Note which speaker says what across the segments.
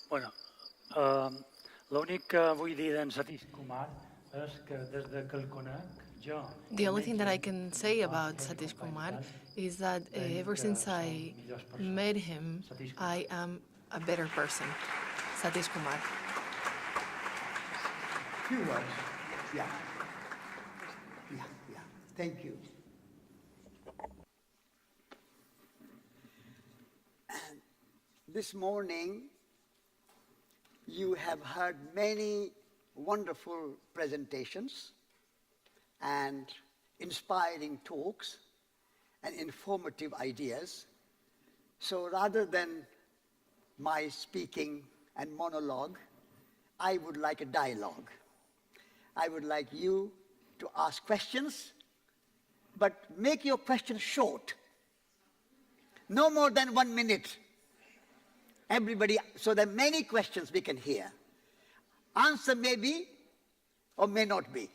Speaker 1: Bueno, eh, l'únic que vull dir d'en Satish Kumar és que des de que el conec, jo,
Speaker 2: The
Speaker 1: i
Speaker 2: only thing that
Speaker 1: metge
Speaker 2: I can say about
Speaker 1: d'altres
Speaker 2: Satish Kumar
Speaker 1: companys,
Speaker 2: is that
Speaker 1: veig
Speaker 2: ever
Speaker 1: que
Speaker 2: since
Speaker 1: som
Speaker 2: I
Speaker 1: millors
Speaker 2: met
Speaker 1: persones.
Speaker 2: him,
Speaker 1: Satish Kumar.
Speaker 2: I am a better person. Satish Kumar.
Speaker 3: Few words. Yeah. Yeah. Thank you. And this morning, you have heard many wonderful presentations and inspiring talks and informative ideas. So rather than my speaking and monologue, I would like a dialogue. I would like you to ask questions, but make your questions short. No more than 1 minute. Everybody, so there are many questions we can hear. Answer may be or may not be.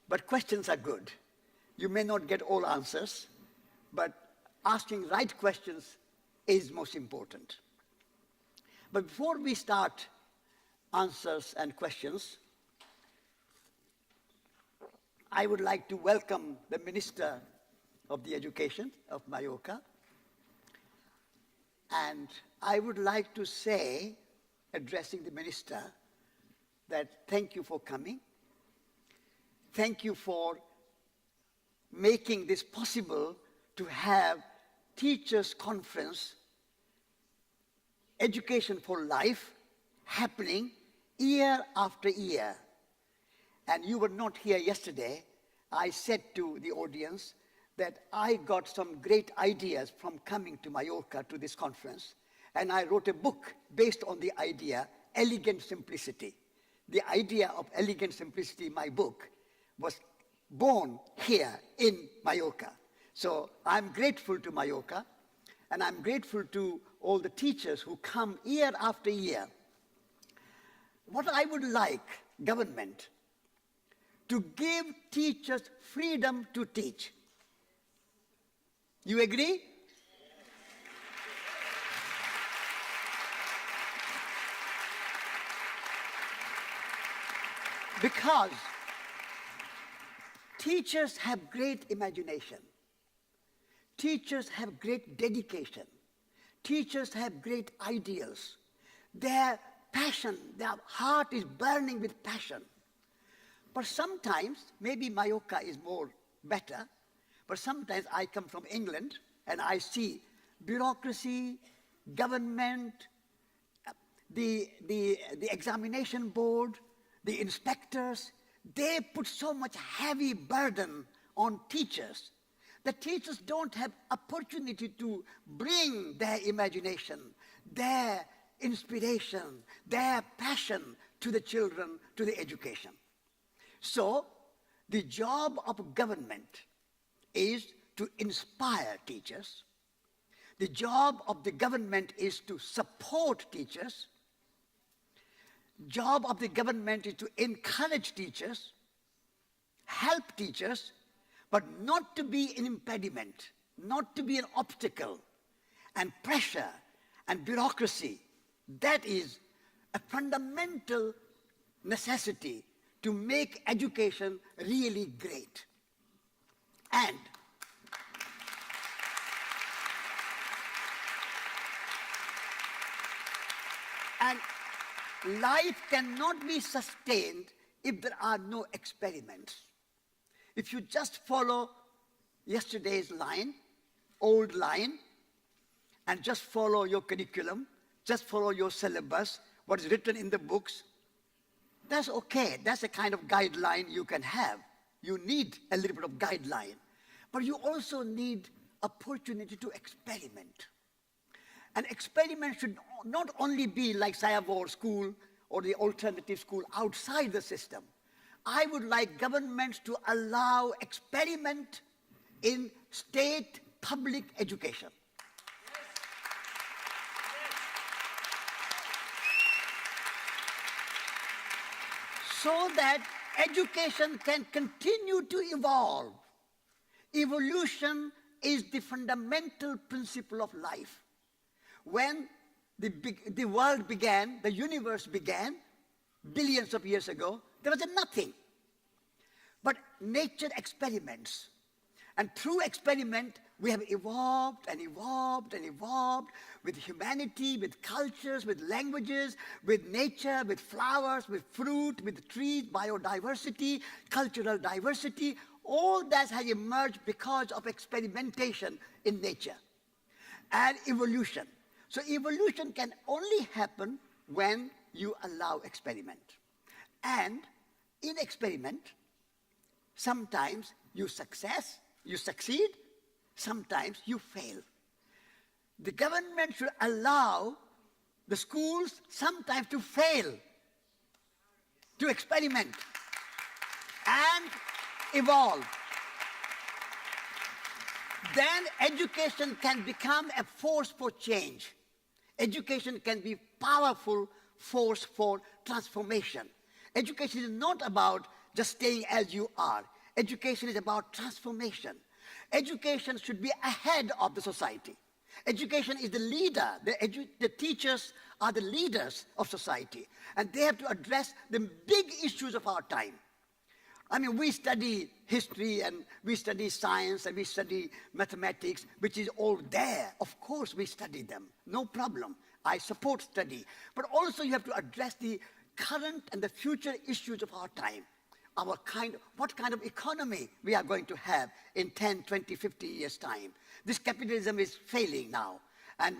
Speaker 3: But questions are good. You may not get all answers, but asking right questions is most important. But before we start answers and questions, I would like to welcome the Minister of the Education of Mallorca. And I would like to say, addressing the Minister, that thank you for coming. Thank you for making this possible to have Teachers' Conference, Education for Life, happening year after year. And you were not here yesterday. I said to the audience that I got some great ideas from coming to Mallorca to this conference, and I wrote a book based on the idea, Elegant Simplicity. The idea of elegant simplicity, my book, was born here in Mallorca. So I'm grateful to Mallorca, and I'm grateful to all the teachers who come year after year. What I would like government to give teachers freedom to teach. You agree? Because teachers have great imagination. Teachers have great dedication. Teachers have great ideals. Their passion, their heart is burning with passion. But sometimes, maybe Mallorca is more better, but sometimes I come from England and I see bureaucracy, government, the examination board, the inspectors, they put so much heavy burden on teachers. The teachers don't have opportunity to bring their imagination, their inspiration, their passion to the children, to the education. So the job of government is to inspire teachers. The job of the government is to support teachers. Job of the government is to encourage teachers, help teachers, but not to be an impediment, not to be an obstacle. And pressure and bureaucracy, that is a fundamental necessity to make education really great. And life cannot be sustained if there are no experiments. If you just follow yesterday's line, old line, and just follow your curriculum, just follow your syllabus, what is written in the books, that's okay. That's a kind of guideline you can have. You need a little bit of guideline. But you also need opportunity to experiment. An experiment should not only be like Sayavor School or the alternative school outside the system. I would like governments to allow experiment in state public education. So that education can continue to evolve. Evolution is the fundamental principle of life. When the world began, the universe began billions of years ago. There was a nothing. But nature experiments. And through experiment, we have evolved and evolved and evolved with humanity, with cultures, with languages, with nature, with flowers, with fruit, with trees, biodiversity, cultural diversity. All that has emerged because of experimentation in nature and evolution. So evolution can only happen when you allow experiment. And in experiment, sometimes you succeed, sometimes you fail. The government should allow the schools sometimes to fail, to experiment and evolve. Then education can become a force for change. Education can be powerful force for transformation. Education is not about just staying as you are. Education is about transformation. Education should be ahead of the society. Education is the leader. The teachers are the leaders of society. And they have to address the big issues of our time. I mean, we study history and we study science and we study mathematics, which is all there. Of course we study them, no problem. I support study. But also you have to address the current and the future issues of our time. What kind of economy we are going to have in 10, 20, 50 years' time. This capitalism is failing now, and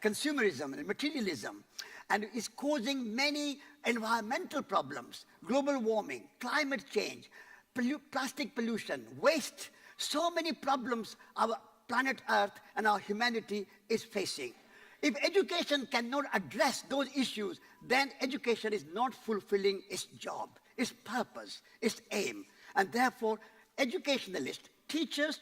Speaker 3: consumerism and materialism, and is causing many environmental problems, global warming, climate change, plastic pollution, waste, so many problems our planet Earth and our humanity is facing. If education cannot address those issues, then education is not fulfilling its job, its purpose, its aim. And therefore, educationalists, teachers,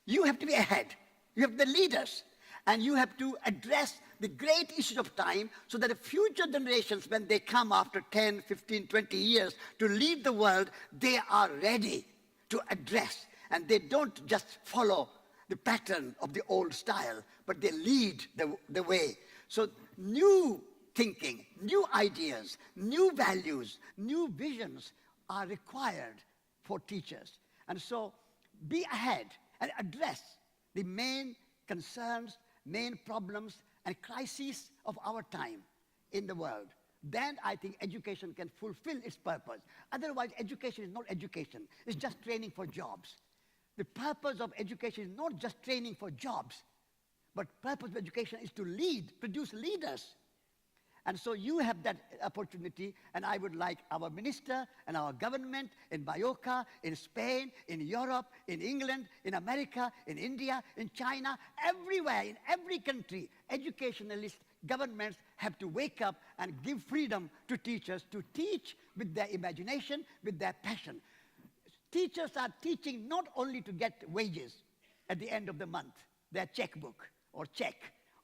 Speaker 3: you have to be ahead. You have the leaders. And you have to address the great issues of time so that the future generations, when they come after 10, 15, 20 years to lead the world, they are ready to address. And they don't just follow the pattern of the old style, but they lead the way. So new thinking, new ideas, new values, new visions are required for teachers. And so be ahead and address the main concerns, main problems and crises of our time in the world. Then I think education can fulfill its purpose. Otherwise, education is not education. It's just training for jobs. The purpose of education is not just training for jobs, but purpose of education is to lead, produce leaders. And so you have that opportunity, and I would like our minister and our government in Mallorca, in Spain, in Europe, in England, in America, in India, in China, everywhere, in every country, educationalists, governments have to wake up and give freedom to teachers to teach with their imagination, with their passion. Teachers are teaching not only to get wages at the end of the month, their checkbook or check,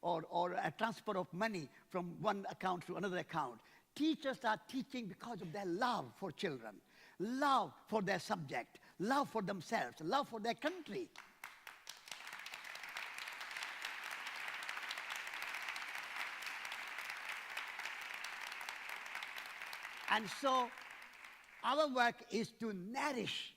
Speaker 3: or a transfer of money from one account to another account. Teachers are teaching because of their love for children, love for their subject, love for themselves, love for their country. And so our work is to nourish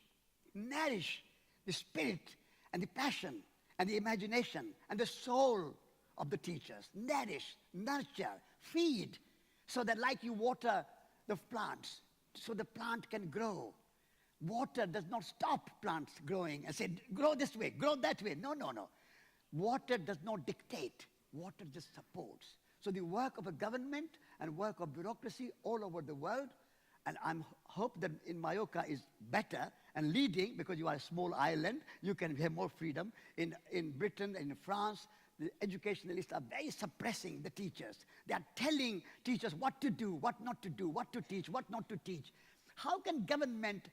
Speaker 3: the spirit and the passion and the imagination and the soul of the teachers. Nourish, nurture, feed, so that like you water the plants, so the plant can grow. Water does not stop plants growing and say, grow this way, grow that way. No, no, no. Water does not dictate. Water just supports. So the work of a government and work of bureaucracy all over the world, and I hope that in Mallorca is better and leading, because you are a small island, you can have more freedom. In Britain and in France, the educationalists are very suppressing the teachers. They are telling teachers what to do, what not to do, what to teach, what not to teach. How can government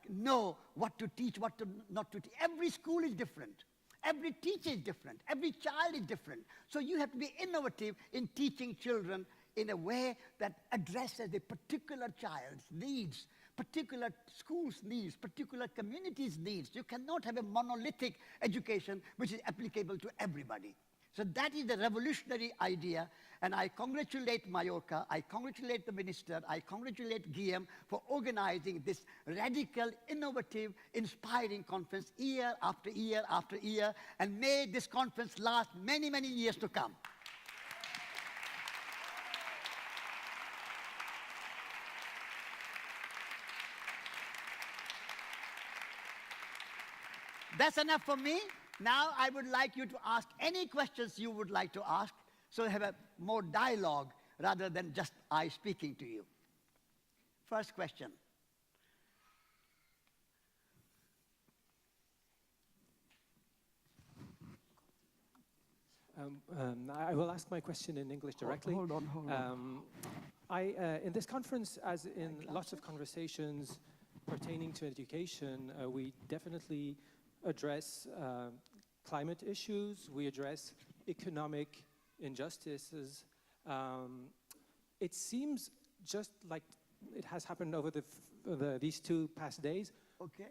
Speaker 3: know what to teach, what to not to teach? Every school is different. Every teacher is different. Every child is different. So you have to be innovative in teaching children in a way that addresses the particular child's needs, particular school's needs, particular community's needs. You cannot have a monolithic education which is applicable to everybody. So that is the revolutionary idea, and I congratulate Mallorca, I congratulate the minister, I congratulate Guillaume for organizing this radical, innovative, inspiring conference year after year after year, and may this conference last many, many years to come. That's enough for me. Now I would like you to ask any questions you would like to ask, so have a more dialogue rather than just I speaking to you. First question.
Speaker 4: I will ask my question in English directly.
Speaker 3: Hold on.
Speaker 4: In this conference, as in lots of conversations pertaining to education, we definitely address climate issues, we address economic injustices. It seems just like it has happened over these 2 past days.
Speaker 3: Okay.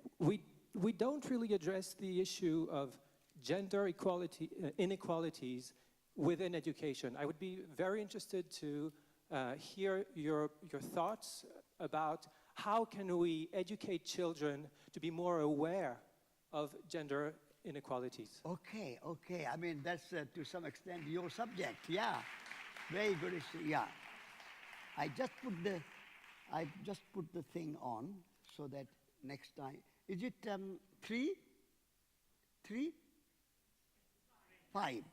Speaker 4: We don't really address the issue of gender equality, inequalities within education. I would be very interested to hear your thoughts about how can we educate children to be more aware of gender inequalities.
Speaker 3: Okay. I mean, that's to some extent your subject. Yeah, very good issue. Yeah, I just put the thing on so that next time. Is it 3? 3? 5?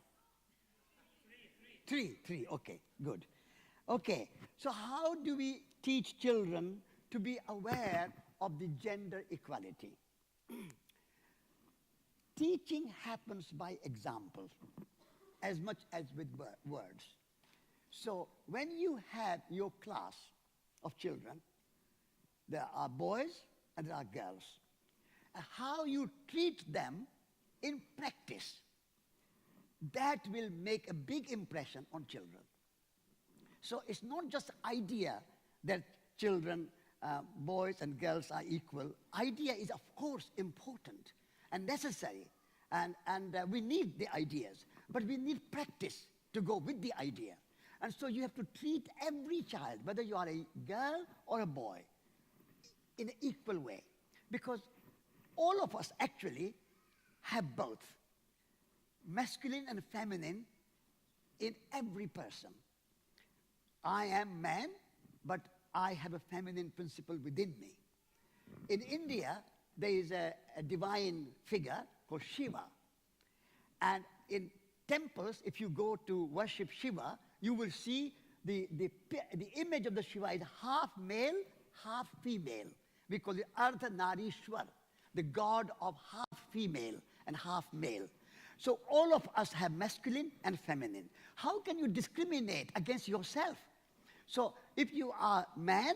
Speaker 3: 3. Okay, good. Okay, so how do we teach children to be aware of the gender equality? Teaching happens by example as much as with words. So when you have your class of children, there are boys and there are girls. How you treat them in practice, that will make a big impression on children. So it's not just idea that children, boys and girls are equal. Idea is of course important and necessary, and we need the ideas, but we need practice to go with the idea. And so you have to treat every child, whether you are a girl or a boy, in an equal way, because all of us actually have both masculine and feminine in every person. I am man, but I have a feminine principle within me. In India, there is a divine figure called Shiva. And in temples, if you go to worship Shiva, you will see the image of the Shiva is half male, half female. We call it Ardhanarishwar, the god of half female and half male. So all of us have masculine and feminine. How can you discriminate against yourself? So if you are man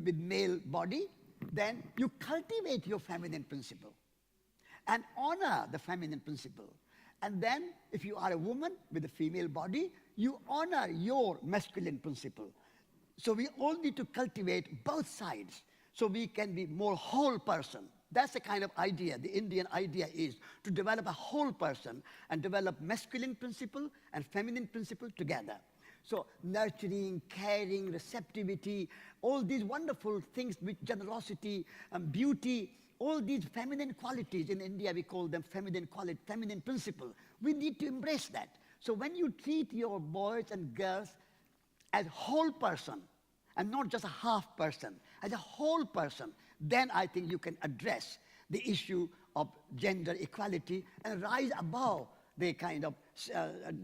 Speaker 3: with male body, then you cultivate your feminine principle and honor the feminine principle. And then if you are a woman with a female body, you honor your masculine principle. So we all need to cultivate both sides so we can be more whole person. That's the kind of idea, the Indian idea is to develop a whole person and develop masculine principle and feminine principle together. So nurturing, caring, receptivity, all these wonderful things with generosity and beauty, all these feminine qualities in India, we call them feminine quality, feminine principle. We need to embrace that. So when you treat your boys and girls as whole person, and not just a half person, as a whole person, then I think you can address the issue of gender equality and rise above the kind of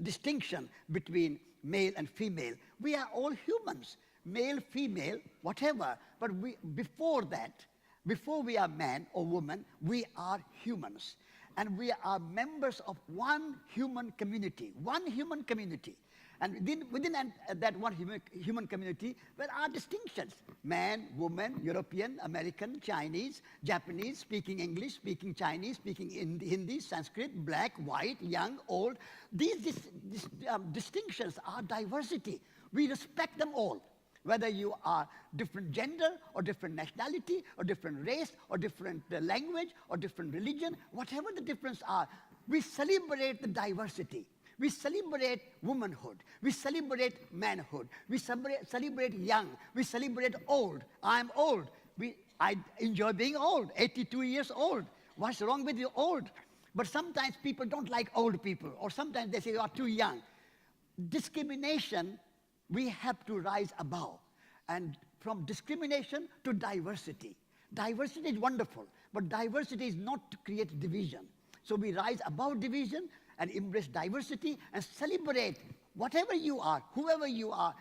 Speaker 3: distinction between male and female. We are all humans, male, female, whatever. But before that, before we are man or woman, we are humans. And we are members of one human community, And within that one human community, there are distinctions. Man, woman, European, American, Chinese, Japanese, speaking English, speaking Chinese, speaking Hindi, Sanskrit, black, white, young, old. These distinctions are diversity. We respect them all. Whether you are different gender or different nationality or different race or different language or different religion, whatever the difference are, we celebrate the diversity. We celebrate womanhood. We celebrate manhood. We celebrate young. We celebrate old. I'm old. I enjoy being old, 82 years old. What's wrong with you, old? But sometimes people don't like old people, or sometimes they say you are too young. Discrimination, we have to rise above. And from discrimination to diversity. Diversity is wonderful, but diversity is not to create division. So we rise above division and embrace diversity and celebrate whatever you are, whoever you are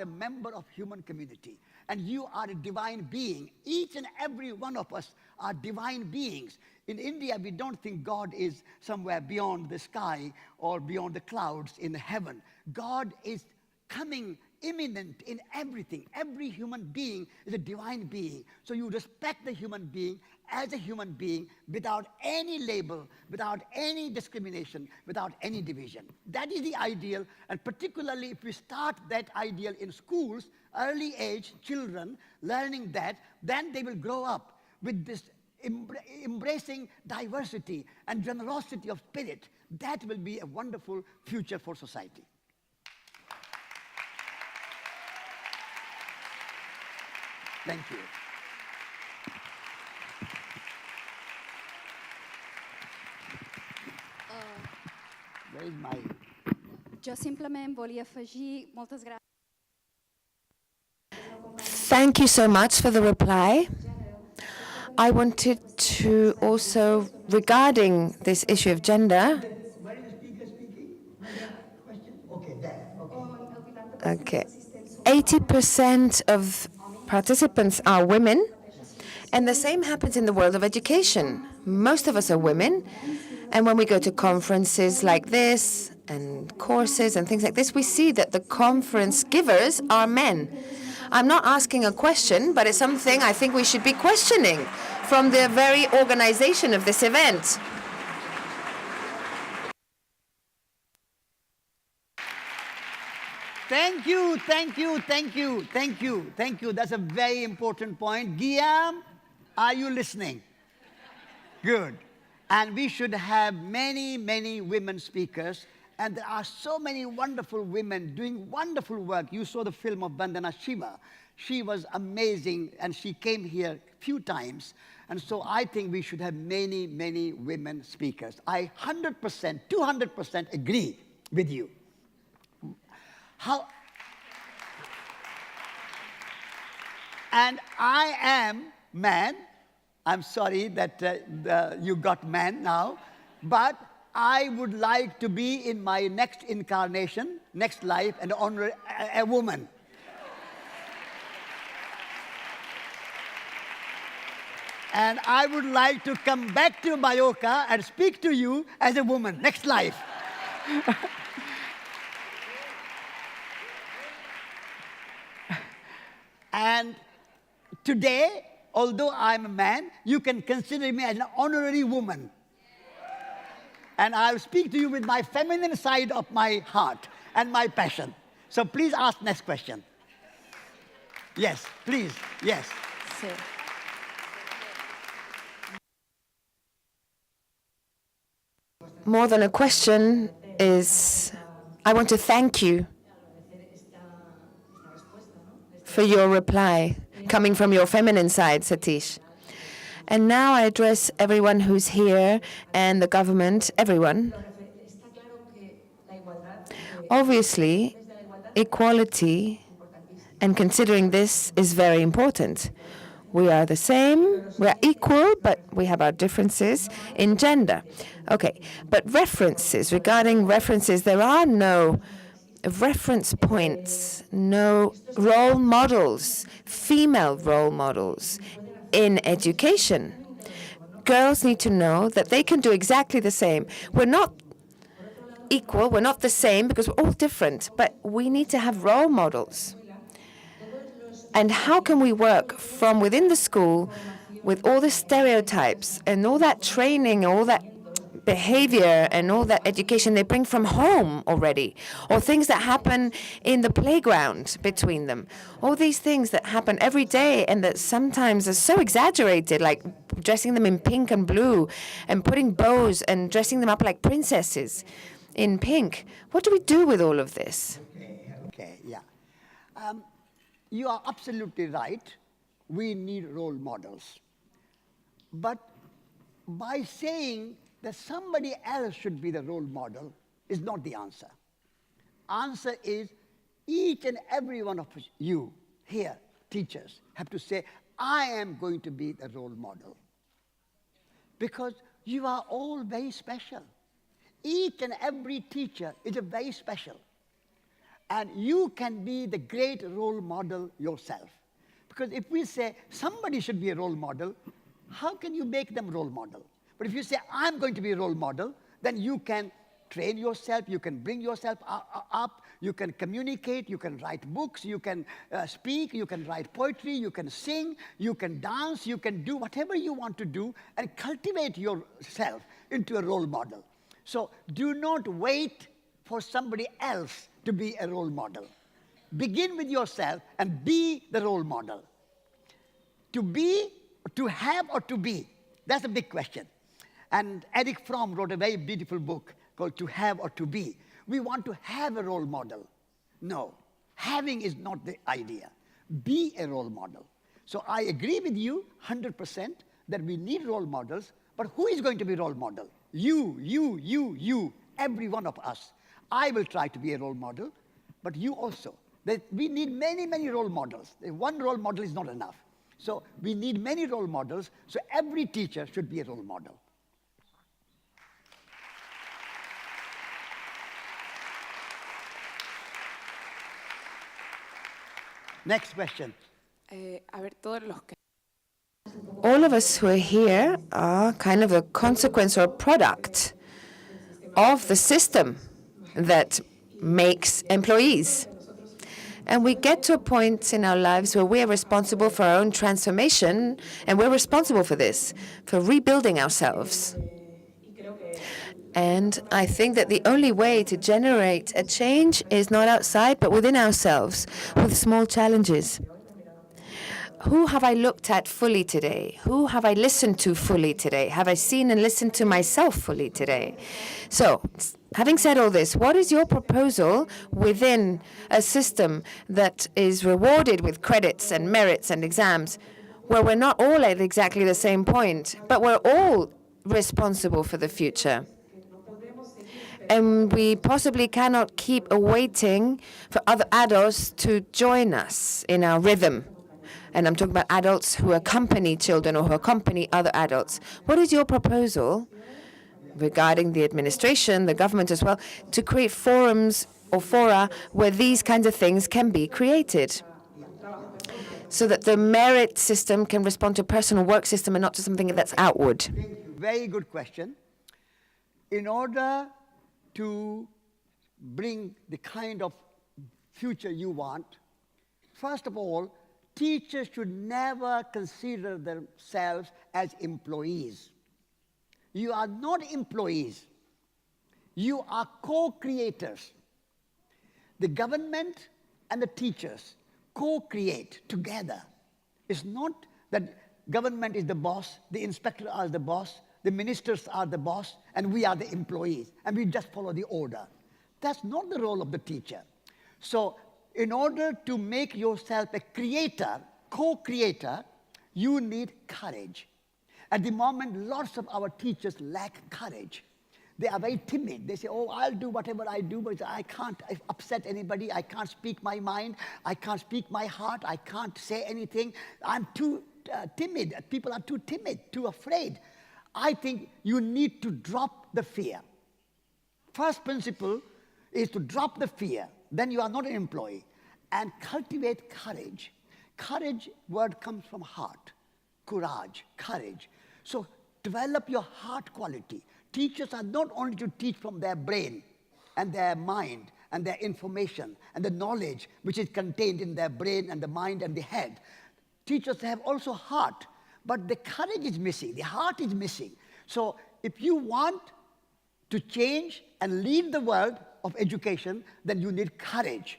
Speaker 3: a member of human community. And you are a divine being. Each and every one of us are divine beings. In India, we don't think God is somewhere beyond the sky or beyond the clouds in heaven. God is coming imminent in everything. Every human being is a divine being. So you respect the human being as a human being without any label, without any discrimination, without any division. That is the ideal, and particularly if we start that ideal in schools, early age children learning that, then they will grow up with this embracing diversity and generosity of spirit. That will be a wonderful future for society. Thank you. Where is my...
Speaker 5: Jo simplement volia afegir moltes gràcies.
Speaker 6: Thank you so much for the reply. I wanted to also, regarding this issue of gender,
Speaker 3: Where is the speaker speaking? Question? Okay, there. Okay.
Speaker 6: okay, 80% of participants are women, and the same happens in the world of education. Most of us are women, and when we go to conferences like this and courses and things like this, we see that the conference givers are men. I'm not asking a question, but it's something I think we should be questioning from the very organization of this event.
Speaker 3: Thank you, thank you, thank you, thank you, thank you. That's a very important point. Guillaume, are you listening? Good. And we should have many, many women speakers. And there are so many wonderful women doing wonderful work. You saw the film of Vandana Shiva. She was amazing, and she came here a few times. And so I think we should have many, many women speakers. I 100%, 200% agree with you. And I am man. I'm sorry that you got man now, but I would like to be in my next incarnation, next life, and honor a woman. And I would like to come back to Mallorca and speak to you as a woman, next life. And today, although I'm a man, you can consider me as an honorary woman. And I'll speak to you with my feminine side of my heart and my passion. So please ask next question. Yes, please, yes.
Speaker 2: Sí.
Speaker 6: More than a question is, I want to thank you for your reply, coming from your feminine side, Satish. And now I address everyone who's here and the government, everyone. Obviously, equality and considering this is very important. We are the same, we are equal, but we have our differences in gender. Okay, but references, regarding references, there are no reference points, no role models, female role models in education. Girls need to know that they can do exactly the same. We're not equal, we're not the same because we're all different, but we need to have role models. And how can we work from within the school with all the stereotypes and all that training, all that behavior and all that education they bring from home already, or things that happen in the playground between them, all these things that happen every day and that sometimes are so exaggerated, like dressing them in pink and blue and putting bows and dressing them up like princesses. in pink. What do we do with all of this?
Speaker 3: Okay, yeah. You are absolutely right. We need role models. But by saying that somebody else should be the role model is not the answer. Answer is each and every one of you here, teachers, have to say, I am going to be the role model. Because you are all very special. Each and every teacher is a very special. And you can be the great role model yourself. Because if we say somebody should be a role model, how can you make them role model? But if you say, I'm going to be a role model, then you can train yourself, you can bring yourself up, you can communicate, you can write books, you can speak, you can write poetry, you can sing, you can dance, you can do whatever you want to do and cultivate yourself into a role model. So do not wait for somebody else to be a role model. Begin with yourself and be the role model. To be, to have, or to be? That's a big question. And Eric Fromm wrote a very beautiful book called To Have or To Be. We want to have a role model. No, having is not the idea. Be a role model. So I agree with you 100% that we need role models, but who is going to be role model? You, every one of us. I will try to be a role model, but you also. We need many, many role models. One role model is not enough. So we need many role models, so every teacher should be a role model. Next question.
Speaker 6: All of us who are here are kind of a consequence or a product of the system that makes employees. And we get to a point in our lives where we're responsible for our own transformation, and we're responsible for this, for rebuilding ourselves. And I think that the only way to generate a change is not outside, but within ourselves, with small challenges. Who have I looked at fully today? Who have I listened to fully today? Have I seen and listened to myself fully today? So, having said all this, what is your proposal within a system that is rewarded with credits and merits and exams, where we're not all at exactly the same point, but we're all responsible for the future? And we possibly cannot keep awaiting for other adults to join us in our rhythm. And I'm talking about adults who accompany children or who accompany other adults. What is your proposal regarding the administration, the government as well, to create forums or fora where these kinds of things can be created, so that the merit system can respond to a personal work system and not to something that's outward?
Speaker 3: Very good question. In order to bring the kind of future you want, first of all, teachers should never consider themselves as employees. You are not employees. You are co-creators. The government and the teachers co-create together. It's not that government is the boss, the inspector are the boss, the ministers are the boss, and we are the employees, and we just follow the order. That's not the role of the teacher. So in order to make yourself a creator, co-creator, you need courage. At the moment, lots of our teachers lack courage. They are very timid. They say, oh, I'll do whatever I do, but I can't upset anybody. I can't speak my mind. I can't speak my heart. I can't say anything. I'm too timid. People are too timid, too afraid. I think you need to drop the fear. First principle is to drop the fear. Then you are not an employee. And cultivate courage. Courage word comes from heart. Courage, courage. So develop your heart quality. Teachers are not only to teach from their brain and their mind and their information and the knowledge which is contained in their brain and the mind and the head. Teachers have also heart, but the courage is missing, the heart is missing. So if you want to change and lead the world of education, then you need courage.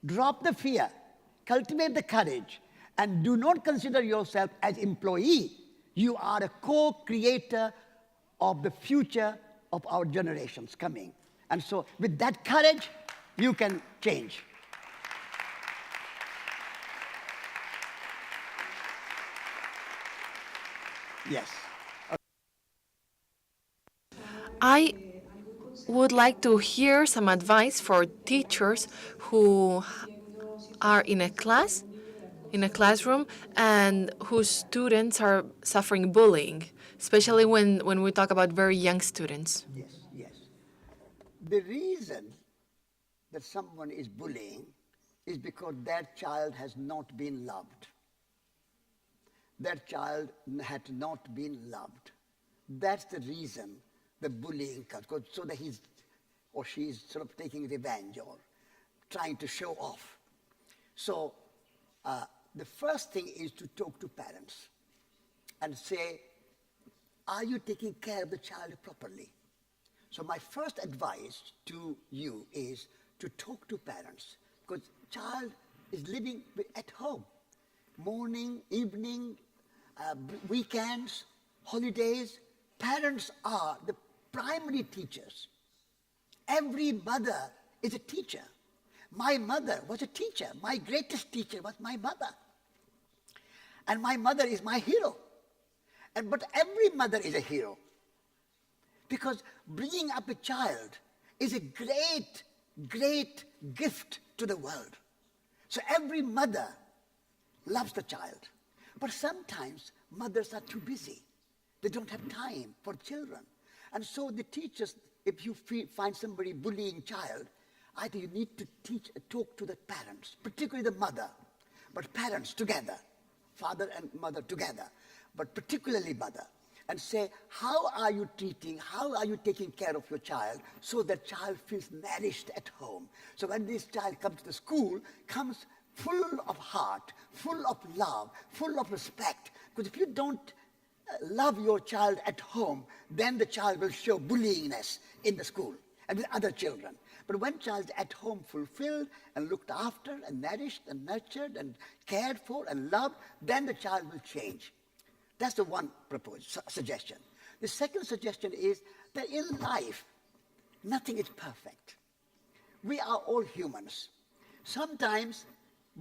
Speaker 3: Drop the fear, cultivate the courage, and do not consider yourself as employee. You are a co-creator of the future of our generations coming. And so with that courage, you can change. Yes.
Speaker 2: I would like to hear some advice for teachers who are in a classroom, and whose students are suffering bullying, especially when we talk about very young students.
Speaker 3: Yes, yes. The reason that someone is bullying is because that child has not been loved. That child had not been loved. That's the reason the bullying comes, so that he's or she's sort of taking revenge or trying to show off. So the first thing is to talk to parents and say, are you taking care of the child properly? So my first advice to you is to talk to parents, because child is living at home, morning, evening, weekends, holidays. Parents are the primary teachers. Every mother is a teacher. My mother was a teacher. My greatest teacher was my mother. And my mother is my hero. But every mother is a hero. Because bringing up a child is a great, great gift to the world. So every mother loves the child. But sometimes mothers are too busy. They don't have time for children. And so the teachers, if you find somebody bullying child, either you need to talk to the parents, particularly the mother, but parents together, father and mother together, but particularly mother, and say, how are you taking care of your child so that child feels nourished at home? So when this child comes to the school, comes full of heart, full of love, full of respect. Because if you don't love your child at home, then the child will show bullyingness in the school and with other children. But when child is at home fulfilled and looked after and nourished and nurtured and cared for and loved, then the child will change. That's the one proposed suggestion. The second suggestion is that in life, nothing is perfect. We are all humans. Sometimes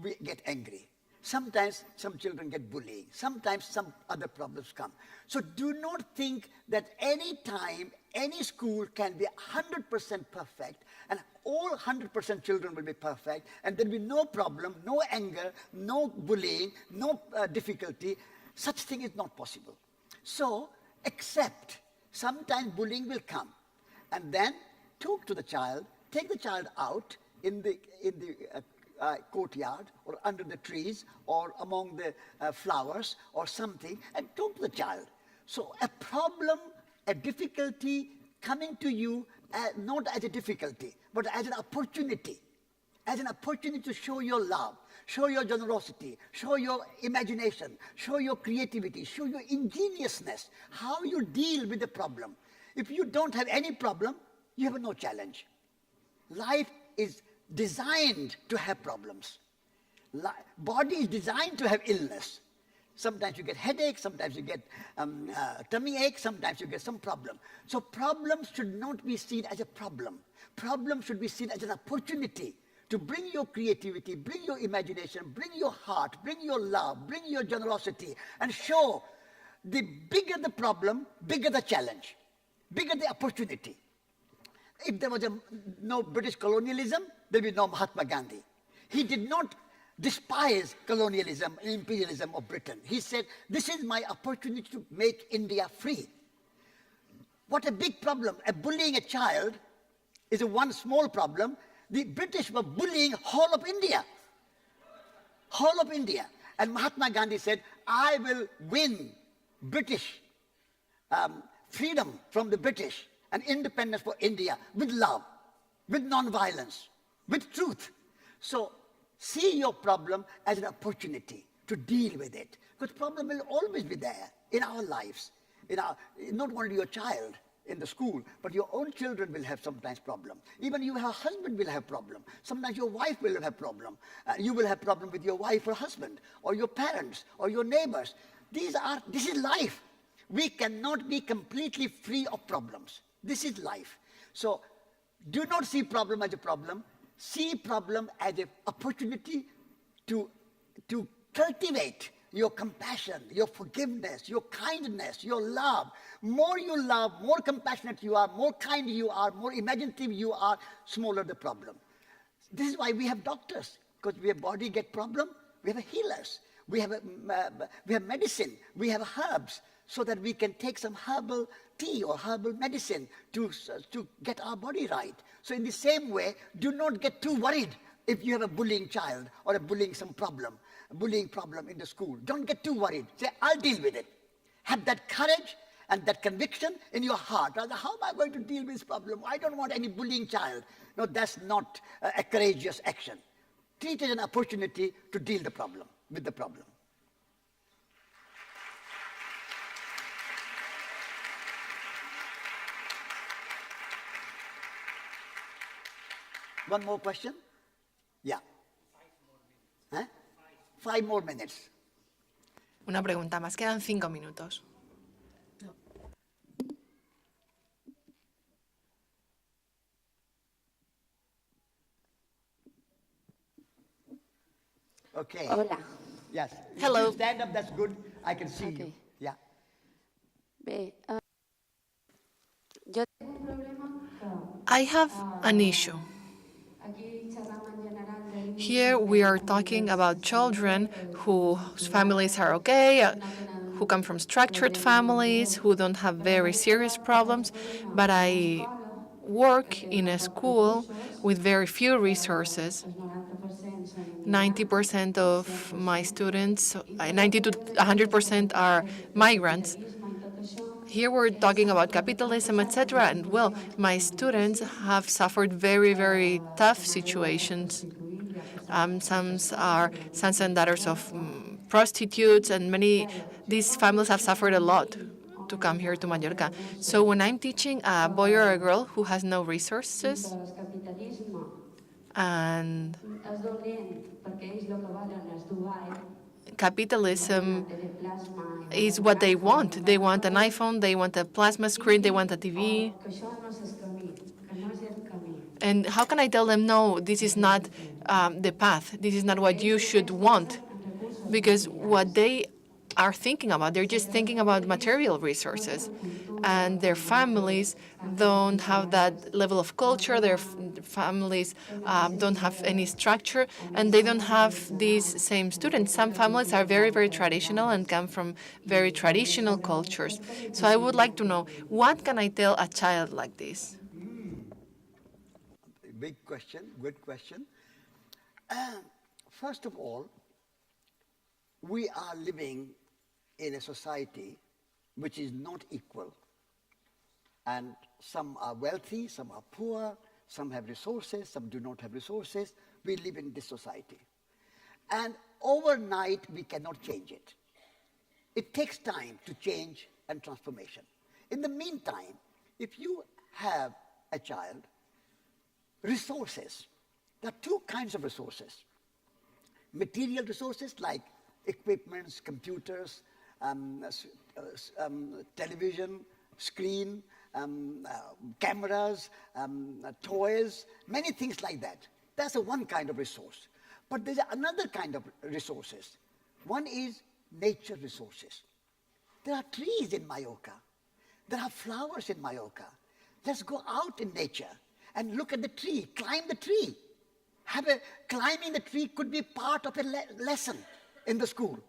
Speaker 3: we get angry. Sometimes some children get bullied. Sometimes some other problems come. So do not think that any time, any school can be 100% perfect and all 100% children will be perfect and there will be no problem, no anger, no bullying, no difficulty. Such thing is not possible. So accept sometimes bullying will come, and then talk to the child, take the child out in the courtyard or under the trees or among the flowers or something and talk to the child. So a problem, a difficulty coming to you not as a difficulty but as an opportunity to show your love, show your generosity, show your imagination, show your creativity, show your ingeniousness, how you deal with the problem. If you don't have any problem, you have no challenge. Life is designed to have problems. Body is designed to have illness. Sometimes you get headache, sometimes you get tummy ache, sometimes you get some problem. So problems should not be seen as a problem. Problems should be seen as an opportunity to bring your creativity, bring your imagination, bring your heart, bring your love, bring your generosity, and show the bigger the problem, bigger the challenge, bigger the opportunity. If there was no British colonialism, there would be no Mahatma Gandhi. He did not despise colonialism and imperialism of Britain. He said, this is my opportunity to make India free. What a big problem. Bullying a child is one small problem. The British were bullying whole of India. Whole of India. And Mahatma Gandhi said, I will win British freedom from the British and independence for India with love, with non-violence, with truth. So see your problem as an opportunity to deal with it. Because problem will always be there in our lives. Not only your child in the school, but your own children will have sometimes problem. Even your husband will have problem. Sometimes your wife will have problem. You will have problem with your wife or husband, or your parents, or your neighbors. This is life. We cannot be completely free of problems. This is life. So Do not see problem as a problem. See problem as an opportunity to cultivate your compassion, your forgiveness, your kindness, your love. More you love, more compassionate you are, more kind you are, more imaginative you are, smaller the problem. This is why we have doctors, because we have body get problem, we have healers, we have medicine, we have herbs, so that we can take some herbal tea or herbal medicine to get our body right. So in the same way, do not get too worried if you have a bullying child or a bullying problem in the school. Don't get too worried. Say, I'll deal with it. Have that courage and that conviction in your heart. Rather, how am I going to deal with this problem? I don't want any bullying child. No, that's not a courageous action. Treat it as an opportunity to deal with the problem. One more question? Yeah. 5 more minutes.
Speaker 2: Una pregunta más. Quedan 5 minutos.
Speaker 3: Okay.
Speaker 7: Hola.
Speaker 3: Yes.
Speaker 2: Hello.
Speaker 3: If you stand up, that's good. I can see you.
Speaker 7: Okay.
Speaker 3: Yeah.
Speaker 7: Bé, jo tinc un problema que
Speaker 2: I have an issue.
Speaker 7: aquí xerram en general de
Speaker 2: Here we are talking about children whose families are okay, who come from structured families, who don't have very serious problems, but I work in a school with very few resources.
Speaker 7: el 90% són
Speaker 2: 90% of my students, 90 to 100% are migrants.
Speaker 7: capitalisme i tot això.
Speaker 2: Here we're talking about capitalism, etc. And well, my students have suffered very, very tough situations. Some are sons and daughters of prostitutes, and these families have suffered a lot to come here to Mallorca. So when I'm teaching a boy or a girl who has no resources,
Speaker 7: El capitalisme
Speaker 2: and
Speaker 7: és dolent perquè ells el que volen és Dubai,
Speaker 2: capitalism
Speaker 7: teleplasma,
Speaker 2: is what they want. They want an iPhone, they want a plasma screen, they want a TV.
Speaker 7: que això no és el camí, que no és el camí.
Speaker 2: And how can I tell them, no, this is not the path, this is not what you should want? Because what they are thinking about, they're just thinking about material resources. And their families don't have that level of culture, their families don't have any structure, and they don't have these same students. Some families are very, very traditional and come from very traditional cultures. So I would like to know, what can I tell a child like this?
Speaker 3: Big question, good question. First of all, we are living in a society which is not equal. And some are wealthy, some are poor, some have resources, some do not have resources. We live in this society. And overnight, we cannot change it. It takes time to change and transformation. In the meantime, if you have a child, resources, there are 2 kinds of resources. Material resources like equipments, computers, television, screen, cameras, toys, many things like that. That's one kind of resource. But there's another kind of resources. One is nature resources. There are trees in Mallorca. There are flowers in Mallorca. Let's go out in nature and look at the tree, climb the tree. Climbing the tree could be part of a lesson in the school.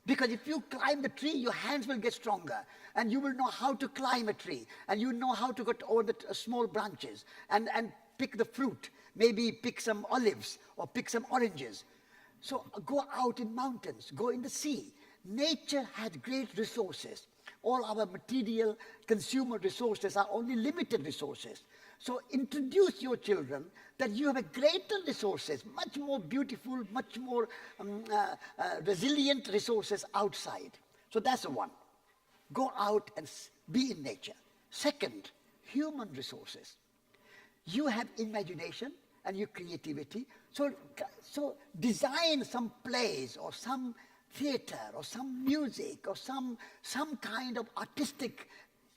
Speaker 3: Because if you climb the tree, your hands will get stronger, and you will know how to climb a tree, and you know how to get over the small branches and pick the fruit, maybe pick some olives or pick some oranges. So go out in mountains, go in the sea. Nature has great resources. All our material consumer resources are only limited resources. So introduce your children that you have a greater resources, much more beautiful, much more resilient resources outside. So that's the one. Go out and be in nature. Second, human resources. You have imagination and your creativity. So design some plays or some theater or some music or some kind of artistic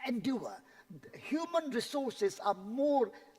Speaker 3: endeavor. Human resources are more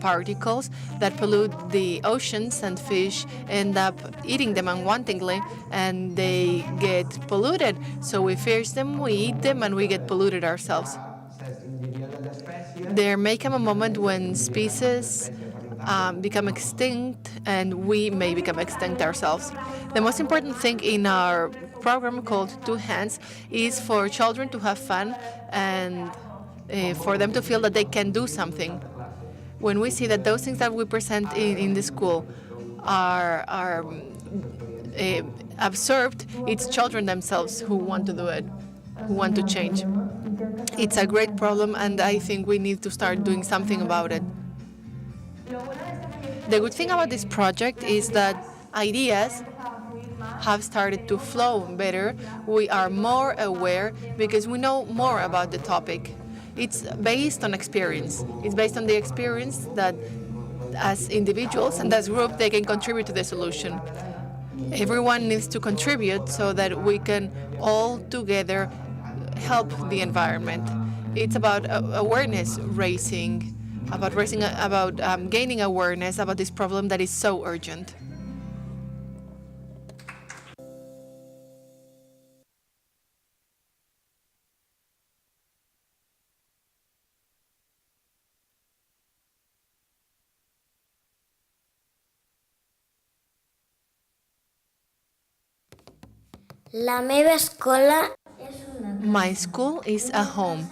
Speaker 2: particles that pollute the oceans, and fish end up eating them unwantingly, and they get polluted. So we fish them, we eat them, and we get polluted ourselves. There may come a moment when species become extinct, and we may become extinct ourselves. The most important thing in our program called Two Hands is for children to have fun and for them to feel that they can do something. When we see that those things that we present in the school are observed, it's children themselves who want to do it, who want to change. It's a great problem, and I think we need to start doing something about it. The good thing about this project is that ideas have started to flow better. We are more aware because we know more about the topic. It's based on experience. It's based on the experience that as individuals and as group they can contribute to the solution. Everyone needs to contribute so that we can all together help the environment. It's about awareness raising, about gaining awareness about this problem that is so urgent.
Speaker 8: La meva escola
Speaker 2: My school is a home.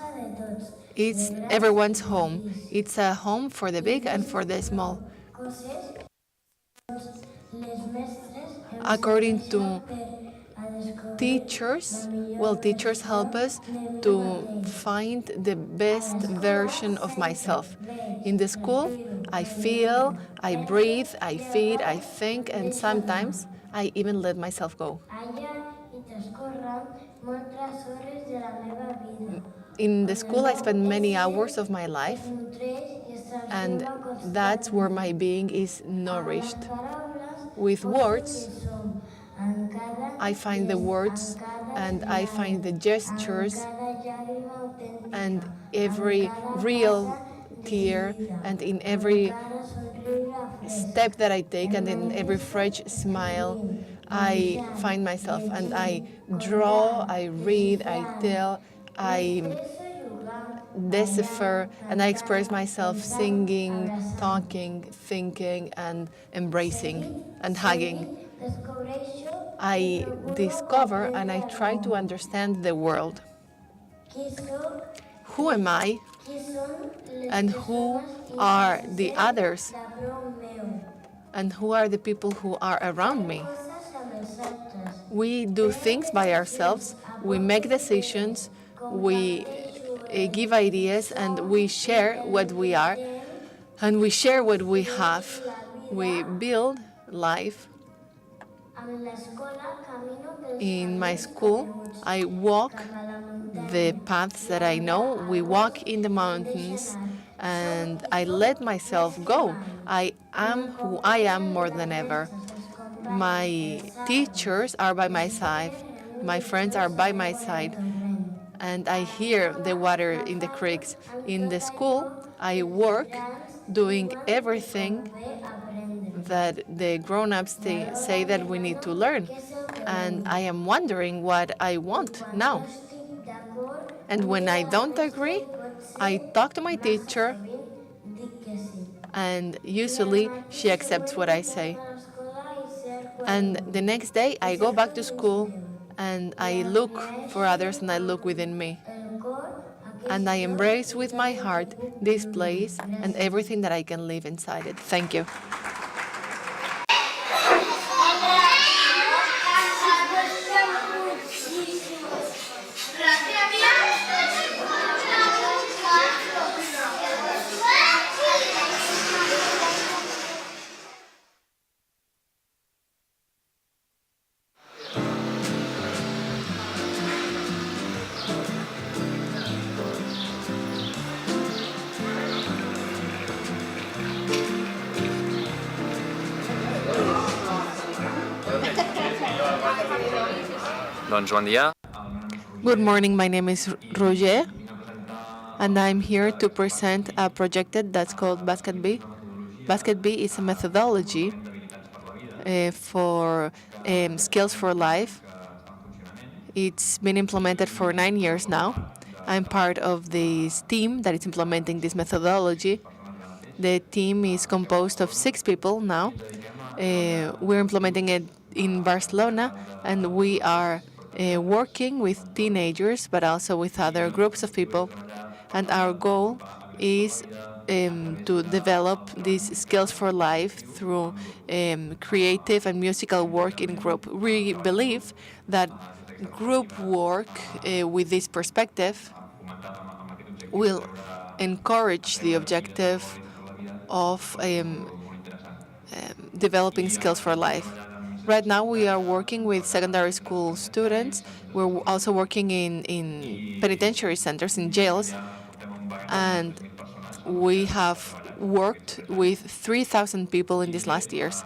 Speaker 2: It's everyone's home. It's a home for the big and for the small. According to teachers, teachers help us to find the best version of myself. In the school, I feel, I breathe, I feed, I think, and sometimes I even let myself go. In the school, I spend many hours of my life, and that's where my being is nourished. With words, I find the words, and I find the gestures, and every real tear, and in every step that I take, and in every fresh smile, I find myself, and I draw, I read, I tell, I decipher, and I express myself singing, talking, thinking, and embracing, and hugging. I discover and I try to understand the world. Who am I? And who are the others? And who are the people who are around me? We do things by ourselves, we make decisions, we give ideas, and we share what we are, and we share what we have. We build life. In my school, I walk the paths that I know. We walk in the mountains, and I let myself go. I am who I am more than ever. My teachers are by my side. My friends are by my side. And I hear the water in the creeks. In the school, I work doing everything that the grown-ups say that we need to learn. And I am wondering what I want now. And when I don't agree, I talk to my teacher, and usually she accepts what I say. And the next day, I go back to school, and I look for others, and I look within me. And I embrace with my heart this place and everything that I can live inside it. Thank you.
Speaker 9: Bon dia.
Speaker 2: Good morning, my name is Roger. and I'm here to present a project that's called Basket B. Basket B is a methodology for skills for life. It's been implemented for 9 years now. I'm part of this team that is implementing this methodology. The team is composed of 6 people now. We're implementing it in Barcelona, and we are working with teenagers, but also with other groups of people. And our goal is to develop these skills for life through creative and musical work in group. We believe that group work with this perspective will encourage the objective of developing skills for life. Right now, we are working with secondary school students. We're also working in penitentiary centers, in jails, and we have worked with 3,000 people in these last years.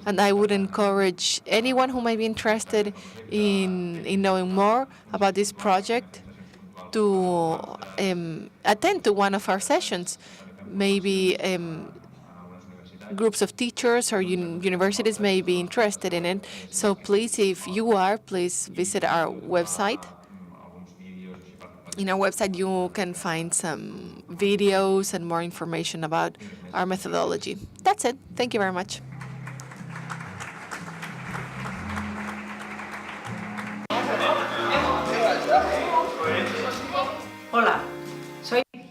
Speaker 2: And I would encourage anyone who might be interested in knowing more about this project to attend to one of our sessions. Maybe groups of teachers or universities may be interested in it. So please, if you are, please visit our website. In our website, you can find some videos and more information about our methodology. That's it. Thank you very much.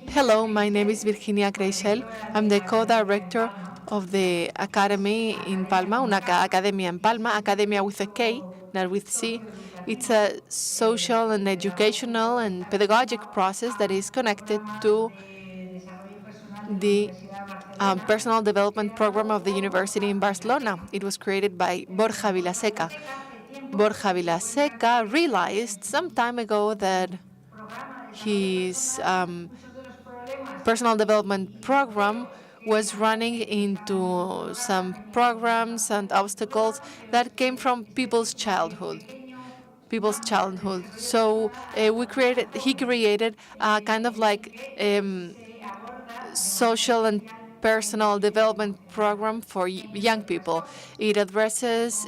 Speaker 2: Hello, my name is Virginia Creixell. I'm the co-director of the academy in Palma, una academia in Palma, academia with a K, not with C. It's a social and educational and pedagogic process that is connected to the personal development program of the university in Barcelona. It was created by Borja Vilaseca. Borja Vilaseca realized some time ago that his personal development program was running into some programs and obstacles that came from people's childhood. So he created a kind of like social and personal development program for young people. It addresses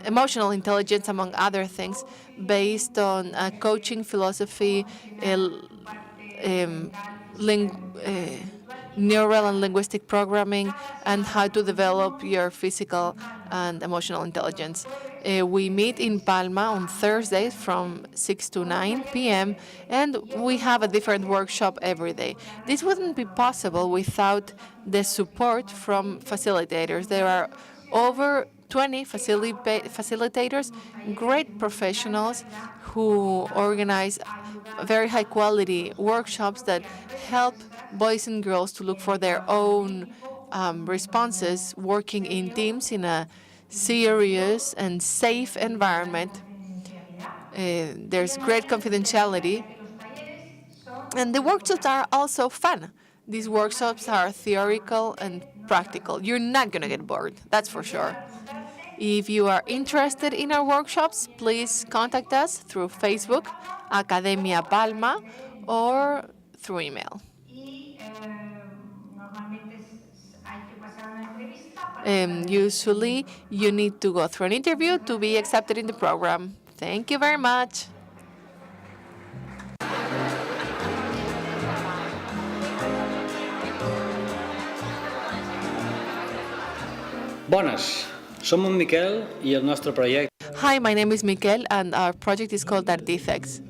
Speaker 2: emotional intelligence, among other things, based on coaching philosophy, neural and linguistic programming, and how to develop your physical and emotional intelligence. We meet in Palma on Thursdays from 6 to 9 p.m., and we have a different workshop every day. This wouldn't be possible without the support from facilitators. There are over 20 facilitators, great professionals who organize very high-quality workshops that help boys and girls to look for their own responses, working in teams in a serious and safe environment. There's great confidentiality, and the workshops are also fun. These workshops are theoretical and practical. You're not going to get bored, that's for sure. If you are interested in our workshops, please contact us through Facebook, Academia Palma, or through email. Usually, you need to go through an interview to be accepted in the program. Thank you very much.
Speaker 9: Bones, som en Miquel i el nostre projecte.
Speaker 2: Hi, my name is Miquel, and our project is called Artífex.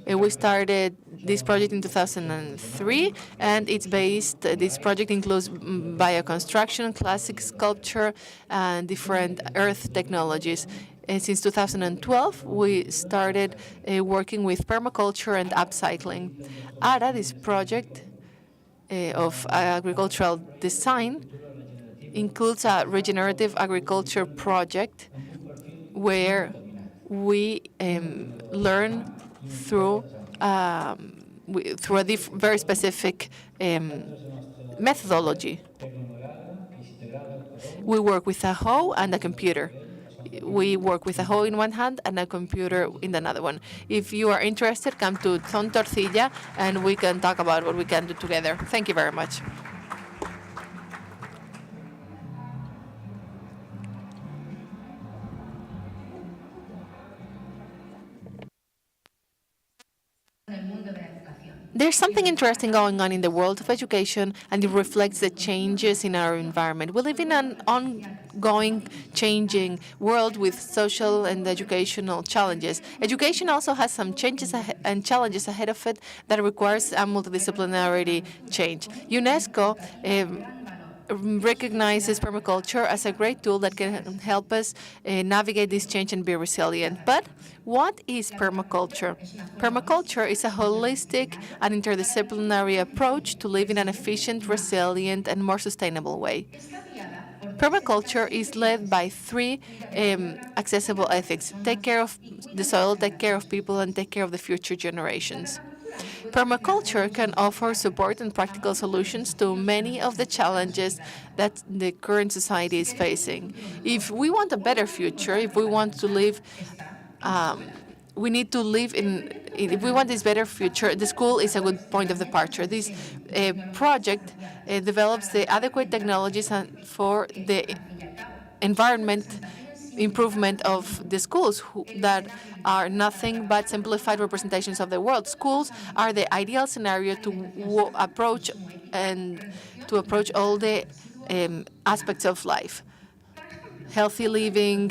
Speaker 2: We started this project in 2003, and this project includes bioconstruction, classic sculpture, and different earth technologies. And since 2012, we started working with permaculture and upcycling. ARA, this project of agricultural design, includes a regenerative agriculture project where we learn through a very specific methodology. We work with a hoe and a computer. We work with a hoe in one hand and a computer in another one. If you are interested, come to Ton Torcilla and we can talk about what we can do together. Thank you very much. There's something interesting going on in the world of education, and it reflects the changes in our environment. We live in an ongoing, changing world with social and educational challenges. Education also has some changes and challenges ahead of it that requires a multidisciplinary change. UNESCO recognizes permaculture as a great tool that can help us navigate this change and be resilient. But what is permaculture? Permaculture is a holistic and interdisciplinary approach to live in an efficient, resilient, and more sustainable way. Permaculture is led by three accessible ethics: take care of the soil, take care of people, and take care of the future generations. Permaculture can offer support and practical solutions to many of the challenges that the current society is facing. If we want a better future, if we want to live, we need to live if we want this better future, the school is a good point of departure. This project develops the adequate technologies for the environment improvement of the schools that are nothing but simplified representations of the world. Schools are the ideal scenario to approach all the aspects of life: healthy living,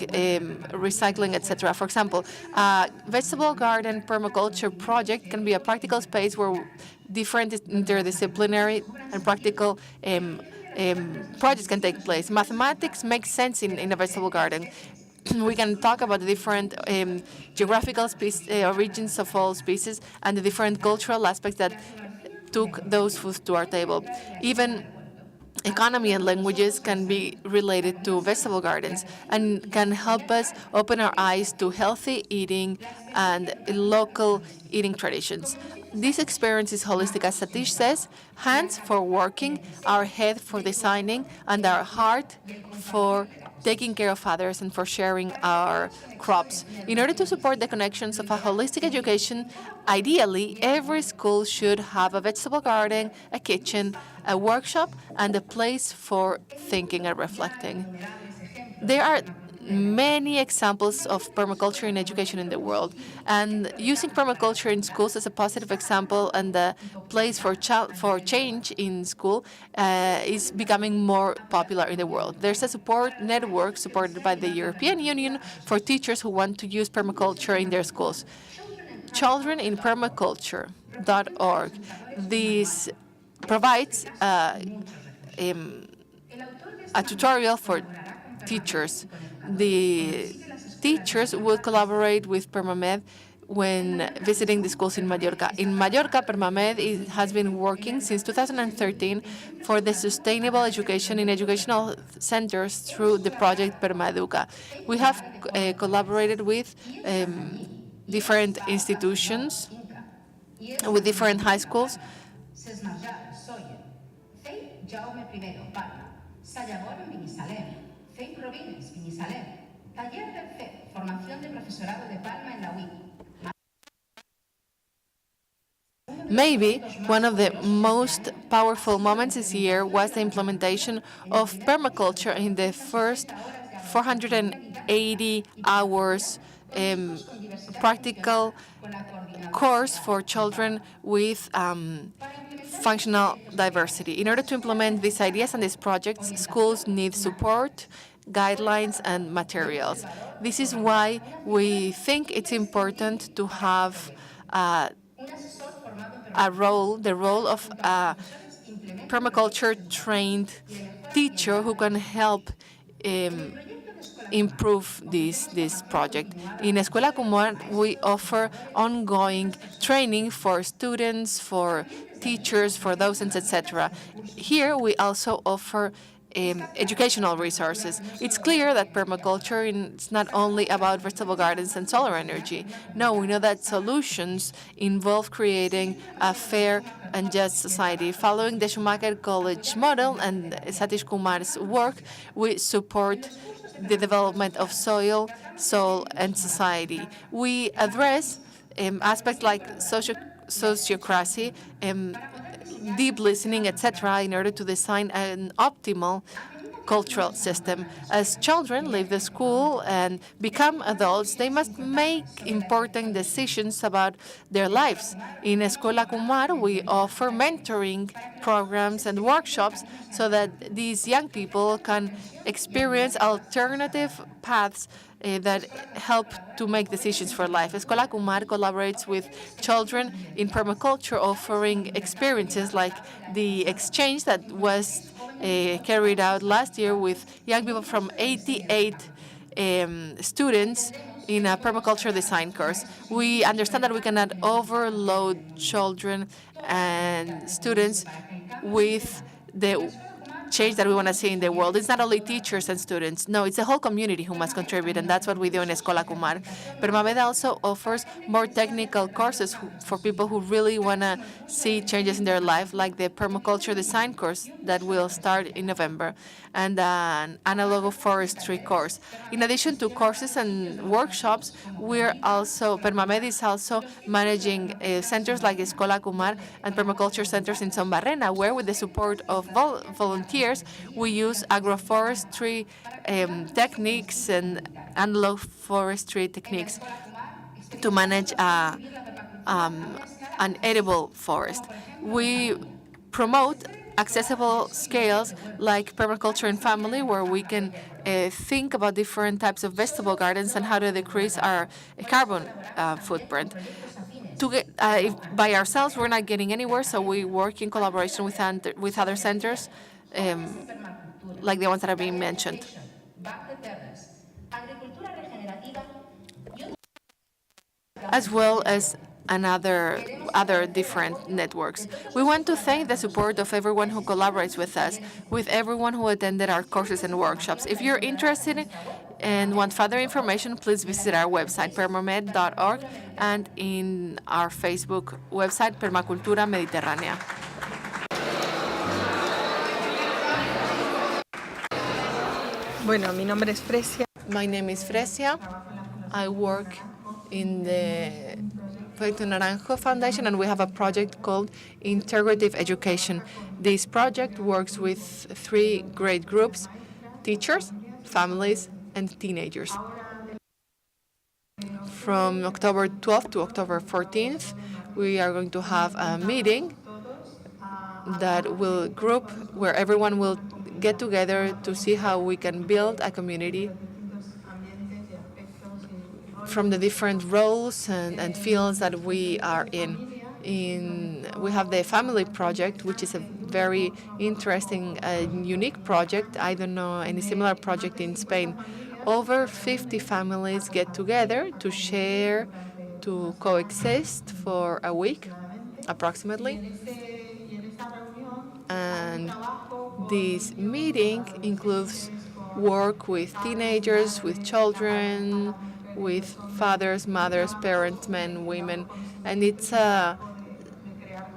Speaker 2: recycling, etc. For example, a vegetable garden permaculture project can be a practical space where different interdisciplinary and practical projects can take place. Mathematics makes sense in a vegetable garden. We can talk about the different geographical origins of all species and the different cultural aspects that took those foods to our table. Even economy and languages can be related to vegetable gardens and can help us open our eyes to healthy eating and local eating traditions. This experience is holistic, as Satish says: hands for working, our head for designing, and our heart for taking care of others and for sharing our crops. In order to support the connections of a holistic education, ideally, every school should have a vegetable garden, a kitchen, a workshop, and a place for thinking and reflecting. There are many examples of permaculture in education in the world, and using permaculture in schools as a positive example and a place for change in school is becoming more popular in the world. There's a support network supported by the European Union for teachers who want to use permaculture in their schools. Childreninpermaculture.org. This provides a tutorial for teachers. The teachers will collaborate with PermaMed when visiting the schools in Mallorca. In Mallorca, PermaMed has been working since 2013 for the sustainable education in educational centers through the project PermaEduca. We have collaborated with different institutions, with different high schools. Maybe one of the most powerful moments this year was the implementation of permaculture in the first 480 hours practical course for children with functional diversity. In order to implement these ideas and these projects, schools need support, guidelines, and materials. This is why we think it's important to have the role of a permaculture-trained teacher who can help improve this project. In Escuela Común, we offer ongoing training for students, for teachers, for docents, etc. Here, we also offer educational resources. It's clear that permaculture is not only about vegetable gardens and solar energy. No, we know that solutions involve creating a fair and just society. Following the Schumacher College model and Satish Kumar's work, we support the development of soil, soul, and society. We address aspects like sociocracy, deep listening, etc., in order to design an optimal cultural system. As children leave the school and become adults, they must make important decisions about their lives. In Escola Kumar, we offer mentoring programs and workshops so that these young people can experience alternative paths that help to make decisions for life. Escola Kumar collaborates with children in permaculture, offering experiences like the exchange that was carried out last year with young people from 88 students in a permaculture design course. We understand that we cannot overload children and students with the change that we want to see in the world. It's not only teachers and students. No, it's the whole community who must contribute, and that's what we do in Escola Kumar. VIDA also offers more technical courses for people who really want to see changes in their life, like the permaculture design course that will start in November, and an analog forestry course. In addition to courses and workshops, PermaMed is also managing centers like Escola Kumar and permaculture centers in Son Barrena, where with the support of volunteers, we use agroforestry techniques and analog forestry techniques to manage an edible forest. We promote accessible scales like permaculture and family, where we can think about different types of vegetable gardens and how to decrease our carbon footprint. By ourselves, we're not getting anywhere, so we work in collaboration with other centers, like the ones that are being mentioned, as well as other different networks. We want to thank the support of everyone who collaborates with us, with everyone who attended our courses and workshops. If you're interested and want further information, please visit our website, permamed.org, and in our Facebook website, Permacultura Mediterránea.
Speaker 10: Bueno, mi nombre es Fresia.
Speaker 2: My name is Fresia. I work in the Proyecto Naranjo Foundation, and we have a project called Integrative Education. This project works with 3 great groups: teachers, families, and teenagers. From October 12th to October 14th, we are going to have a meeting that will group where everyone will get together to see how we can build a community from the different roles and fields that we are in. We have the family project, which is a very interesting and unique project. I don't know any similar project in Spain. Over 50 families get together to share, to coexist for a week, approximately. And this meeting includes work with teenagers, with children, with fathers, mothers, parents, men, women, and it's a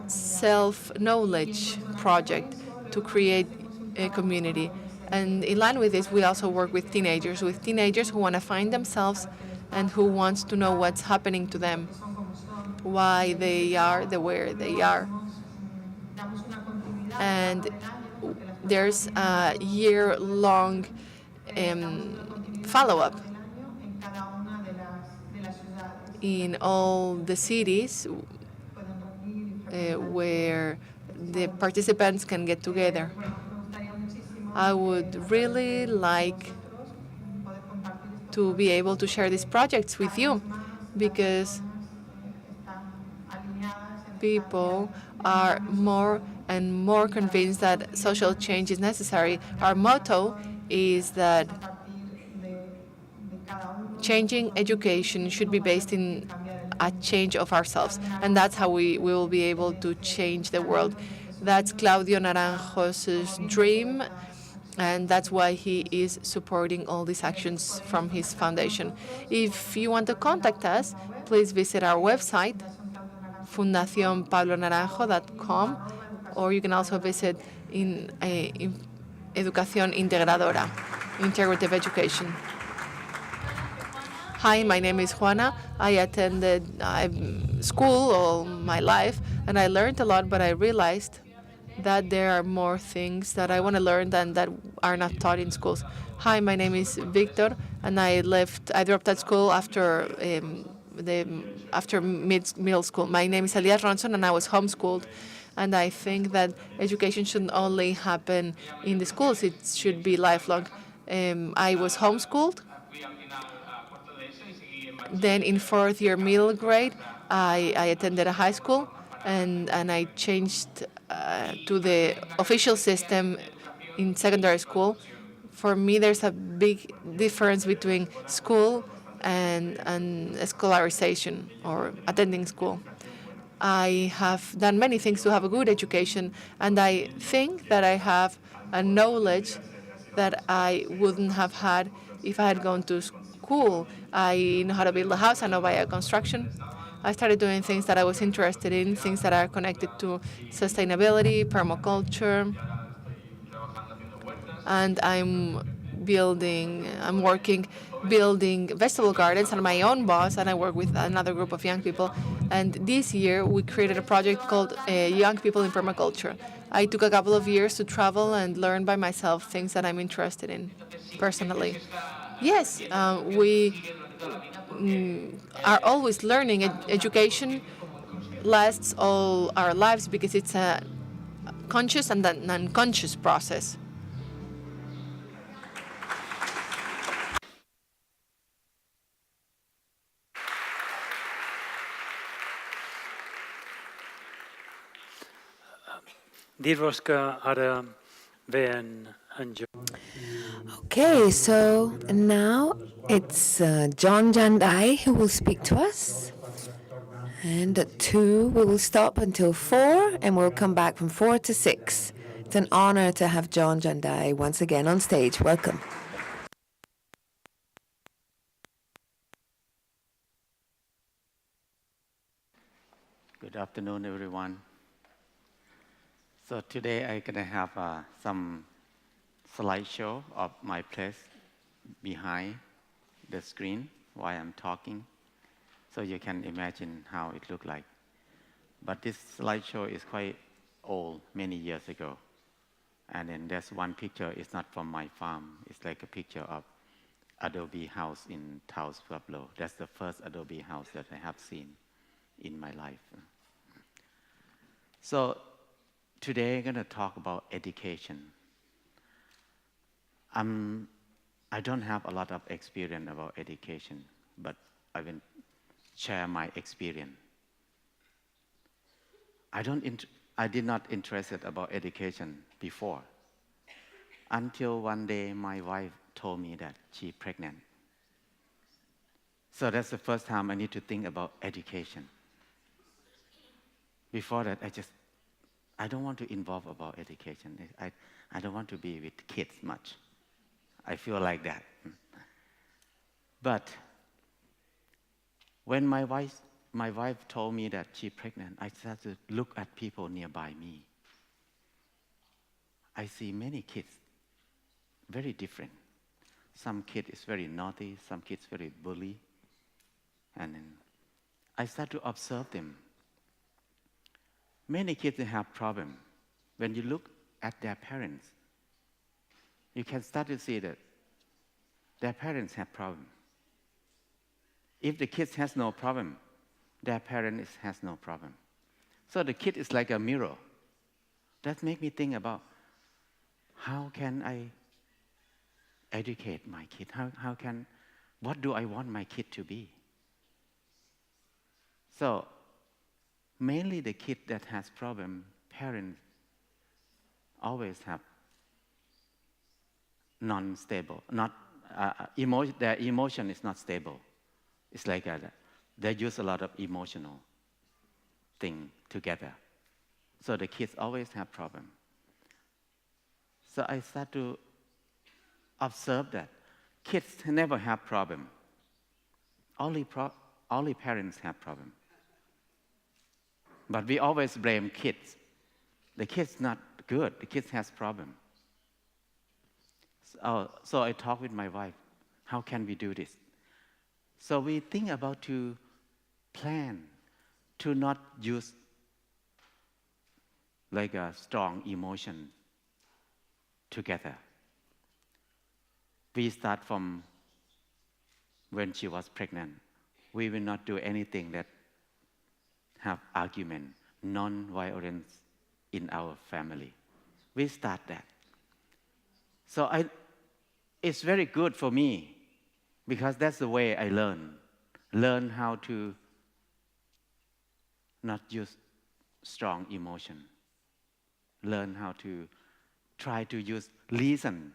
Speaker 2: self-knowledge project to create a community. And in line with this, we also work with teenagers who want to find themselves and who wants to know what's happening to them, why they are the way they are. And there's a year-long follow-up in all the cities where the participants can get together. I would really like to be able to share these projects with you, because people are more and more convinced that social change is necessary. Our motto is that changing education should be based in a change of ourselves, and that's how we will be able to change the world. That's Claudio Naranjo's dream, and that's why he is supporting all these actions from his foundation. If you want to contact us, please visit our website, fundacionpablonaranjo.com, or you can also visit in Educación Integradora. integrative education. Hi, my name is Juana. I attended school all my life, and I learned a lot, but I realized that there are more things that I want to learn than that are not taught in schools. Hi, my name is Victor, and I dropped out school after middle school. My name is Elias Ronson, and I was homeschooled. And I think that education shouldn't only happen in the schools; it should be lifelong. I was homeschooled. Then in fourth year middle grade, I attended a high school, and I changed to the official system in secondary school. For me, there's a big difference between school and scholarization or attending school. I have done many things to have a good education, and I think that I have a knowledge that I wouldn't have had if I had gone to school. I know how to build a house, I know bio construction. I started doing things that I was interested in, things that are connected to sustainability, permaculture, and I'm working building vegetable gardens. I'm my own boss, and I work with another group of young people. And this year, we created a project called Young People in Permaculture. I took a couple of years to travel and learn by myself things that I'm interested in personally. Yes, we are always learning. Education lasts all our lives because it's a conscious and an unconscious process.
Speaker 1: Dir-vos que ara ve en John.
Speaker 6: Okay, so now it's John Jandai who will speak to us. And at 2, we will stop until 4, and we'll come back from 4 to 6. It's an honor to have John Jandai once again on stage. Welcome.
Speaker 11: Good afternoon, everyone. So today I'm going to have some slideshow of my place behind the screen while I'm talking, so you can imagine how it looked like. But this slideshow is quite old, many years ago. And then there's one picture, it's not from my farm. It's like a picture of adobe house in Taos, Pueblo. That's the first adobe house that I have seen in my life. So today I'm going to talk about education. I don't have a lot of experience about education, but I will share my experience. I did not interested about education before, until one day my wife told me that she's pregnant. So that's the first time I need to think about education. Before that, I don't want to involve about education. I don't want to be with kids much. I feel like that. But when my wife told me that she's pregnant, I started to look at people nearby me. I see many kids, very different. Some kid is very naughty, some kids very bully. And then I start to observe them. Many kids have problems. When you look at their parents, you can start to see that their parents have problems. If the kid has no problem, their parents has no problem. So the kid is like a mirror. That makes me think about how can I educate my kid? What do I want my kid to be? So mainly the kid that has problem, parents always have non-stable, their emotion is not stable. It's like they use a lot of emotional thing together. So the kids always have problem. So I start to observe that kids never have problem. Only parents have problem. But we always blame kids. The kids not good. The kids has problem. So I talked with my wife, how can we do this? So we think about to plan to not use like a strong emotion together. We start from when she was pregnant. We will not do anything that have argument, non-violence in our family. We start that. So it's very good for me because that's the way I learn how to not use strong emotion, learn how to try to use reason,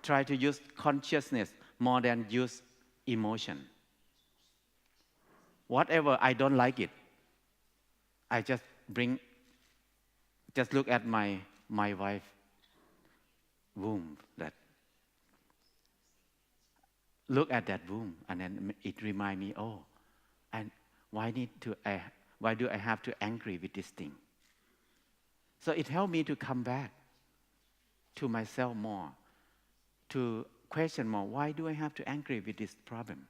Speaker 11: try to use consciousness more than use emotion. Whatever I don't like it, I just look at my wife womb, look at that womb, and then it reminds me, oh, and why do I have to angry with this thing? So it helped me to come back to myself more, to question more, why do I have to angry with this problem?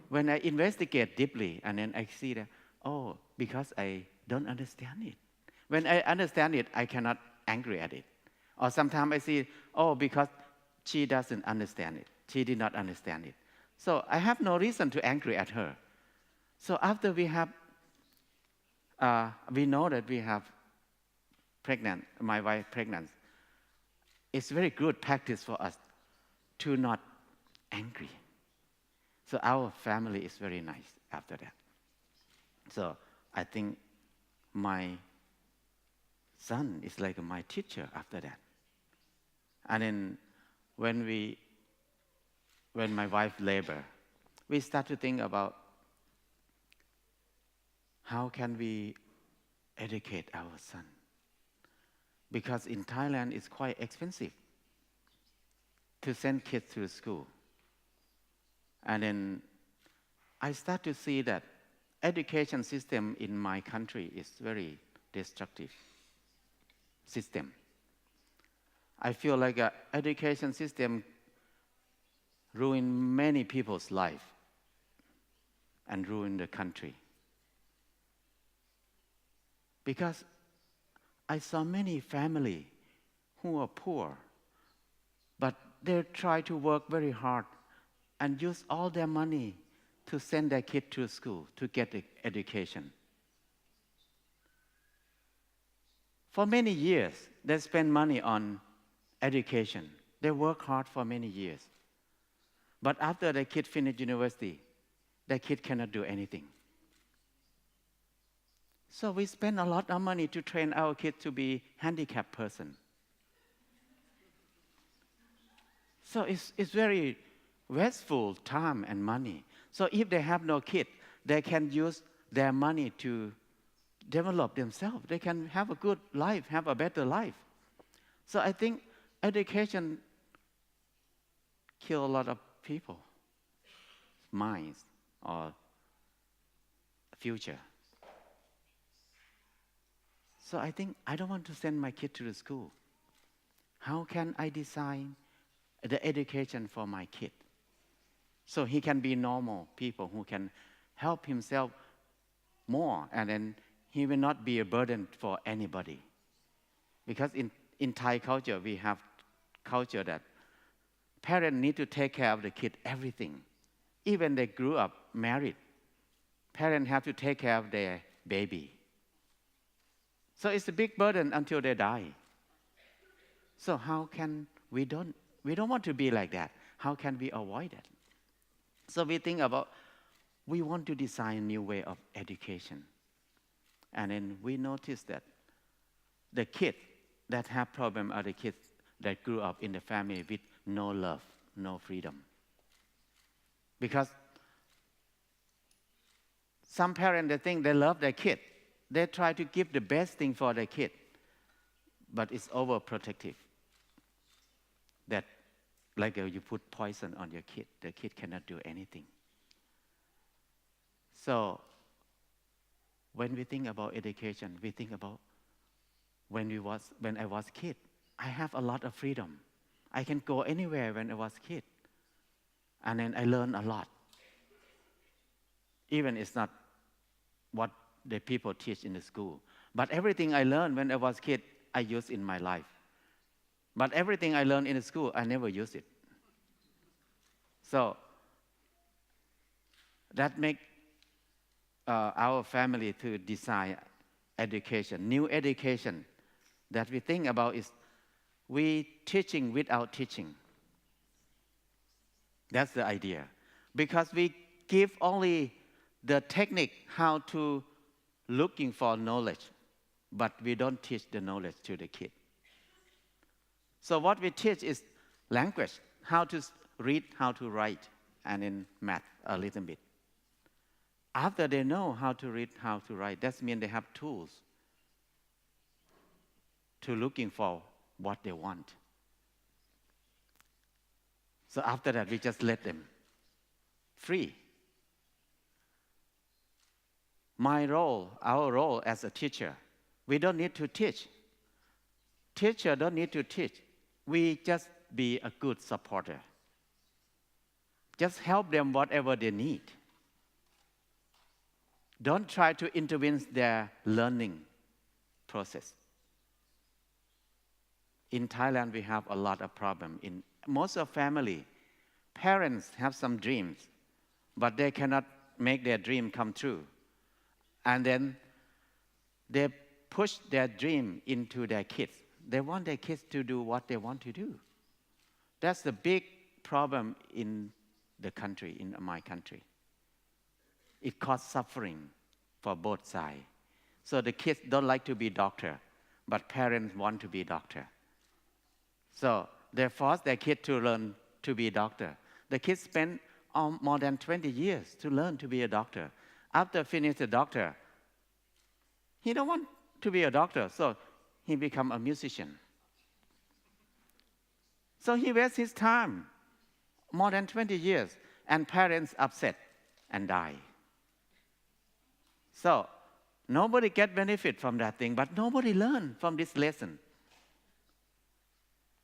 Speaker 11: When I investigate deeply, and then I see that, oh, because I don't understand it. When I understand it, I cannot angry at it. Or sometimes I see, oh, because she doesn't understand it. She did not understand it. So I have no reason to angry at her. So after we know that we have my wife pregnant, it's very good practice for us to not angry. So our family is very nice after that. So I think my son is like my teacher after that. And then when my wife labor, we start to think about how can we educate our son? Because in Thailand, it's quite expensive to send kids to school. And then I start to see that education system in my country is very destructive system. I feel like an education system ruin many people's life and ruin the country. Because I saw many families who are poor, but they try to work very hard and use all their money to send their kid to school to get education. For many years, they spend money on education. They work hard for many years. But after the kid finish university, the kid cannot do anything. So we spend a lot of money to train our kids to be handicapped person. So it's very wasteful time and money. So if they have no kid, they can use their money to develop themselves. They can have a good life, have a better life. So I think education kills a lot of people, minds or future. So I think I don't want to send my kid to the school. How can I design the education for my kid so he can be normal people who can help himself more, and then he will not be a burden for anybody? Because in Thai culture, we have culture that parents need to take care of the kid, everything. Even they grew up married, parents have to take care of their baby. So it's a big burden until they die. So how can we don't want to be like that. How can we avoid it? So we think about, we want to design a new way of education. And then we notice that the kids that have problems are the kids that grew up in the family with no love, no freedom. Because some parents, they think they love their kid. They try to give the best thing for their kid, but it's overprotective. That, like you put poison on your kid, the kid cannot do anything. So, when we think about education, we think about when I was a kid, I have a lot of freedom. I can go anywhere when I was a kid. And then I learned a lot. Even it's not what the people teach in the school. But everything I learned when I was a kid, I use in my life. But everything I learned in the school, I never use it. So that makes our family to design education, new education that we think about is we teaching without teaching. That's the idea. Because we give only the technique how to looking for knowledge, but we don't teach the knowledge to the kid. So what we teach is language, how to read, how to write, and in math a little bit. After they know how to read, how to write, that means they have tools to looking for what they want. So after that, we just let them free. My role, our role as a teacher, we don't need to teach. Teacher don't need to teach. We just be a good supporter. Just help them whatever they need. Don't try to intervene their learning process. In Thailand, we have a lot of problems. In most of family, parents have some dreams, but they cannot make their dream come true. And then they push their dream into their kids. They want their kids to do what they want to do. That's the big problem in the country, in my country. It causes suffering for both sides. So the kids don't like to be doctor, but parents want to be doctor. So they force their kid to learn to be a doctor. The kids spend more than 20 years to learn to be a doctor. After finish the doctor, he don't want to be a doctor, so he become a musician. So he wastes his time, more than 20 years, and parents upset and die. So nobody get benefit from that thing, but nobody learn from this lesson.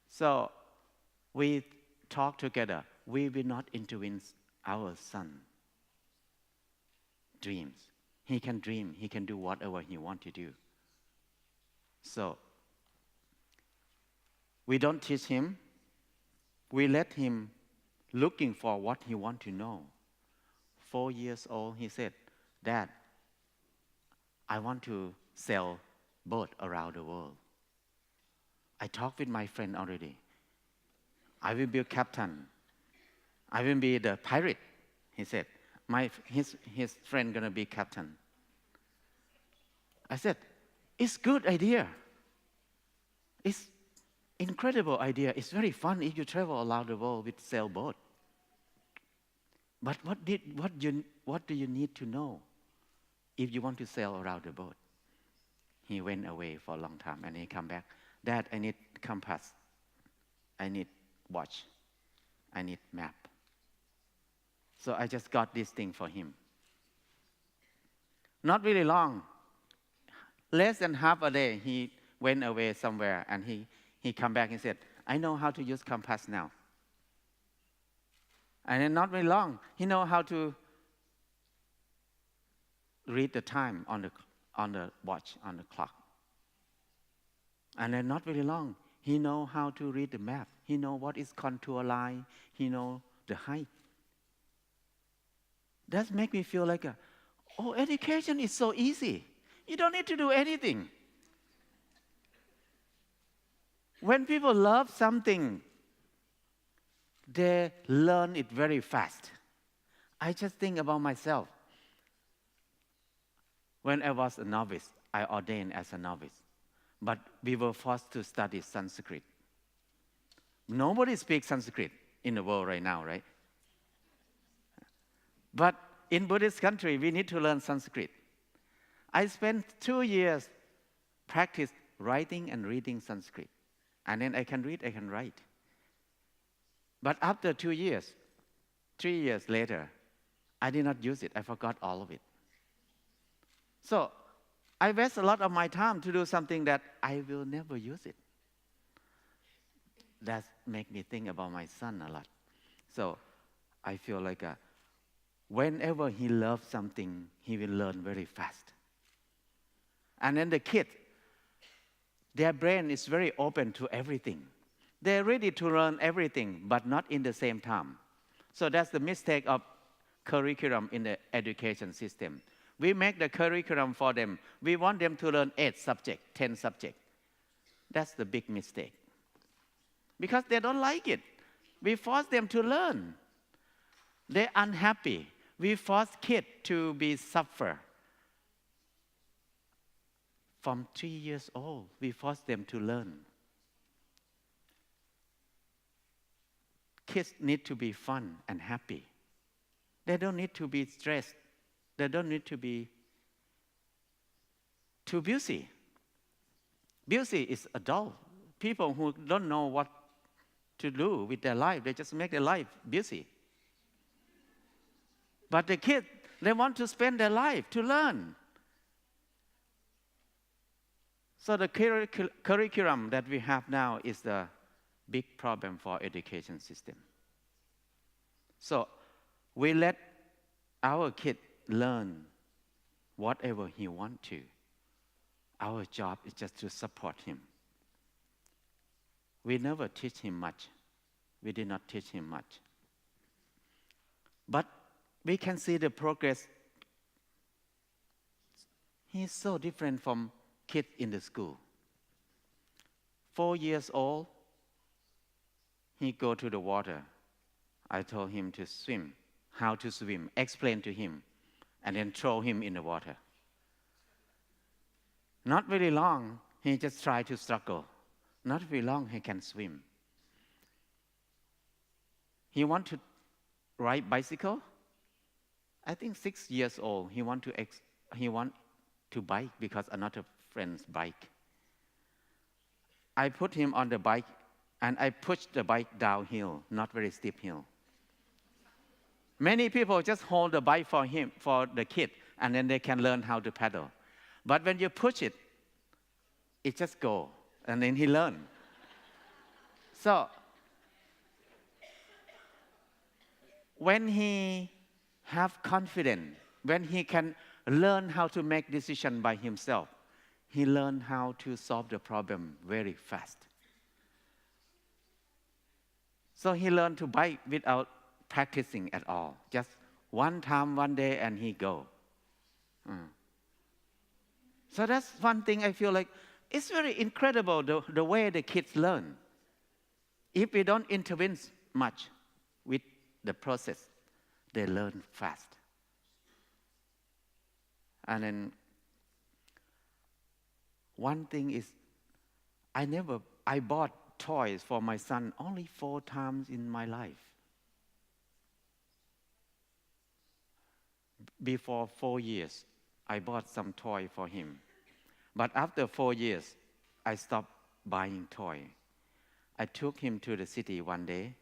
Speaker 11: So we talk together. We will not intervene our son dreams. He can dream. He can do whatever he want to do. So we don't teach him. We let him looking for what he want to know. 4 years old, he said, "Dad, I want to sail boat around the world. I talked with my friend already. I will be a captain. I will be the pirate," he said. His friend gonna be captain. I said, "It's good idea. It's incredible idea. It's very fun if you travel around the world with sailboat. But what do you need to know if you want to sail around the boat?" He went away for a long time and he come back. "Dad, I need compass. I need watch. I need map." So I just got this thing for him. Not really long. Less than half a day, he went away somewhere and he come back and said, "I know how to use compass now." And then not very long, he know how to read the time on the watch, on the clock. And then not very long, he know how to read the map. He know what is contour line. He know the height. That make me feel like, education is so easy. You don't need to do anything. When people love something, they learn it very fast. I just think about myself. When I was a novice, I ordained as a novice. But we were forced to study Sanskrit. Nobody speaks Sanskrit in the world right now, right? But in Buddhist country, we need to learn Sanskrit. I spent 2 years practice writing and reading Sanskrit. And then I can read, I can write. But after 2 years, 3 years later, I did not use it. I forgot all of it. So I waste a lot of my time to do something that I will never use it. that make me think about my son a lot. So I feel like whenever he loves something, he will learn very fast. And then the kid, their brain is very open to everything. They're ready to learn everything, but not in the same time. So that's the mistake of curriculum in the education system. We make the curriculum for them. We want them to learn 8 subjects, 10 subjects. That's the big mistake. Because they don't like it. We force them to learn. They're unhappy. We force kids to be suffer. From 3 years old, we force them to learn. Kids need to be fun and happy. They don't need to be stressed. They don't need to be too busy. Busy is adult. People who don't know what to do with their life, they just make their life busy. But the kids, they want to spend their life to learn. So the curriculum that we have now is the big problem for education system. So we let our kid learn whatever he wants to. Our job is just to support him. We never teach him much. We did not teach him much. But we can see the progress. He's so different from kids in the school. 4 years old, he go to the water. I told him to swim, how to swim, explain to him, and then throw him in the water. Not very long, he just tried to struggle. Not very long, he can swim. He want to ride bicycle. I think 6 years old, he want to bike because another friend's bike. I put him on the bike and I pushed the bike downhill, not very steep hill. Many people just hold the bike for him, for the kid, and then they can learn how to pedal. But when you push it, it just go, and then he learn. So when he have confidence, when he can learn how to make decision by himself, he learn how to solve the problem very fast. So he learned to bike without practicing at all. Just one time, one day, and he go. So that's one thing I feel like it's very incredible the way the kids learn. If we don't intervene much with the process, they learn fast. And then one thing is, I bought toys for my son only 4 times in my life. Before 4 years, I bought some toy for him. But after 4 years, I stopped buying toy. I took him to the city one day,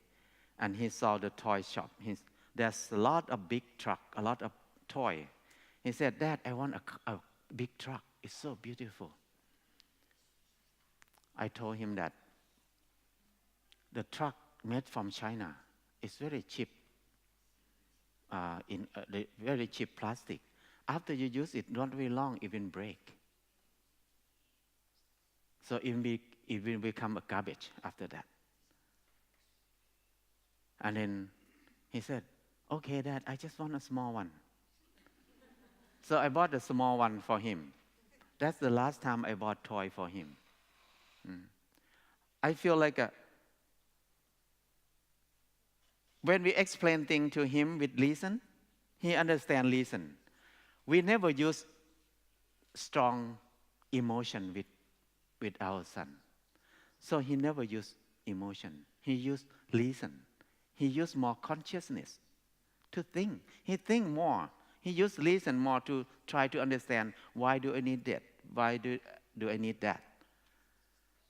Speaker 11: and he saw the toy shop. There's a lot of big truck, a lot of toy. He said, "Dad, I want a big truck. It's so beautiful." I told him that the truck made from China is very cheap, very cheap plastic. After you use it, not very long, it will break. So it will become a garbage after that. And then he said, "Okay, Dad, I just want a small one." So I bought a small one for him. That's the last time I bought toy for him. I feel like when we explain things to him with reason, he understands reason. We never use strong emotion with our son. So he never used emotion. He used reason. He used more consciousness to think. He think more. He used reason more to try to understand, why do I need that? Why do I need that?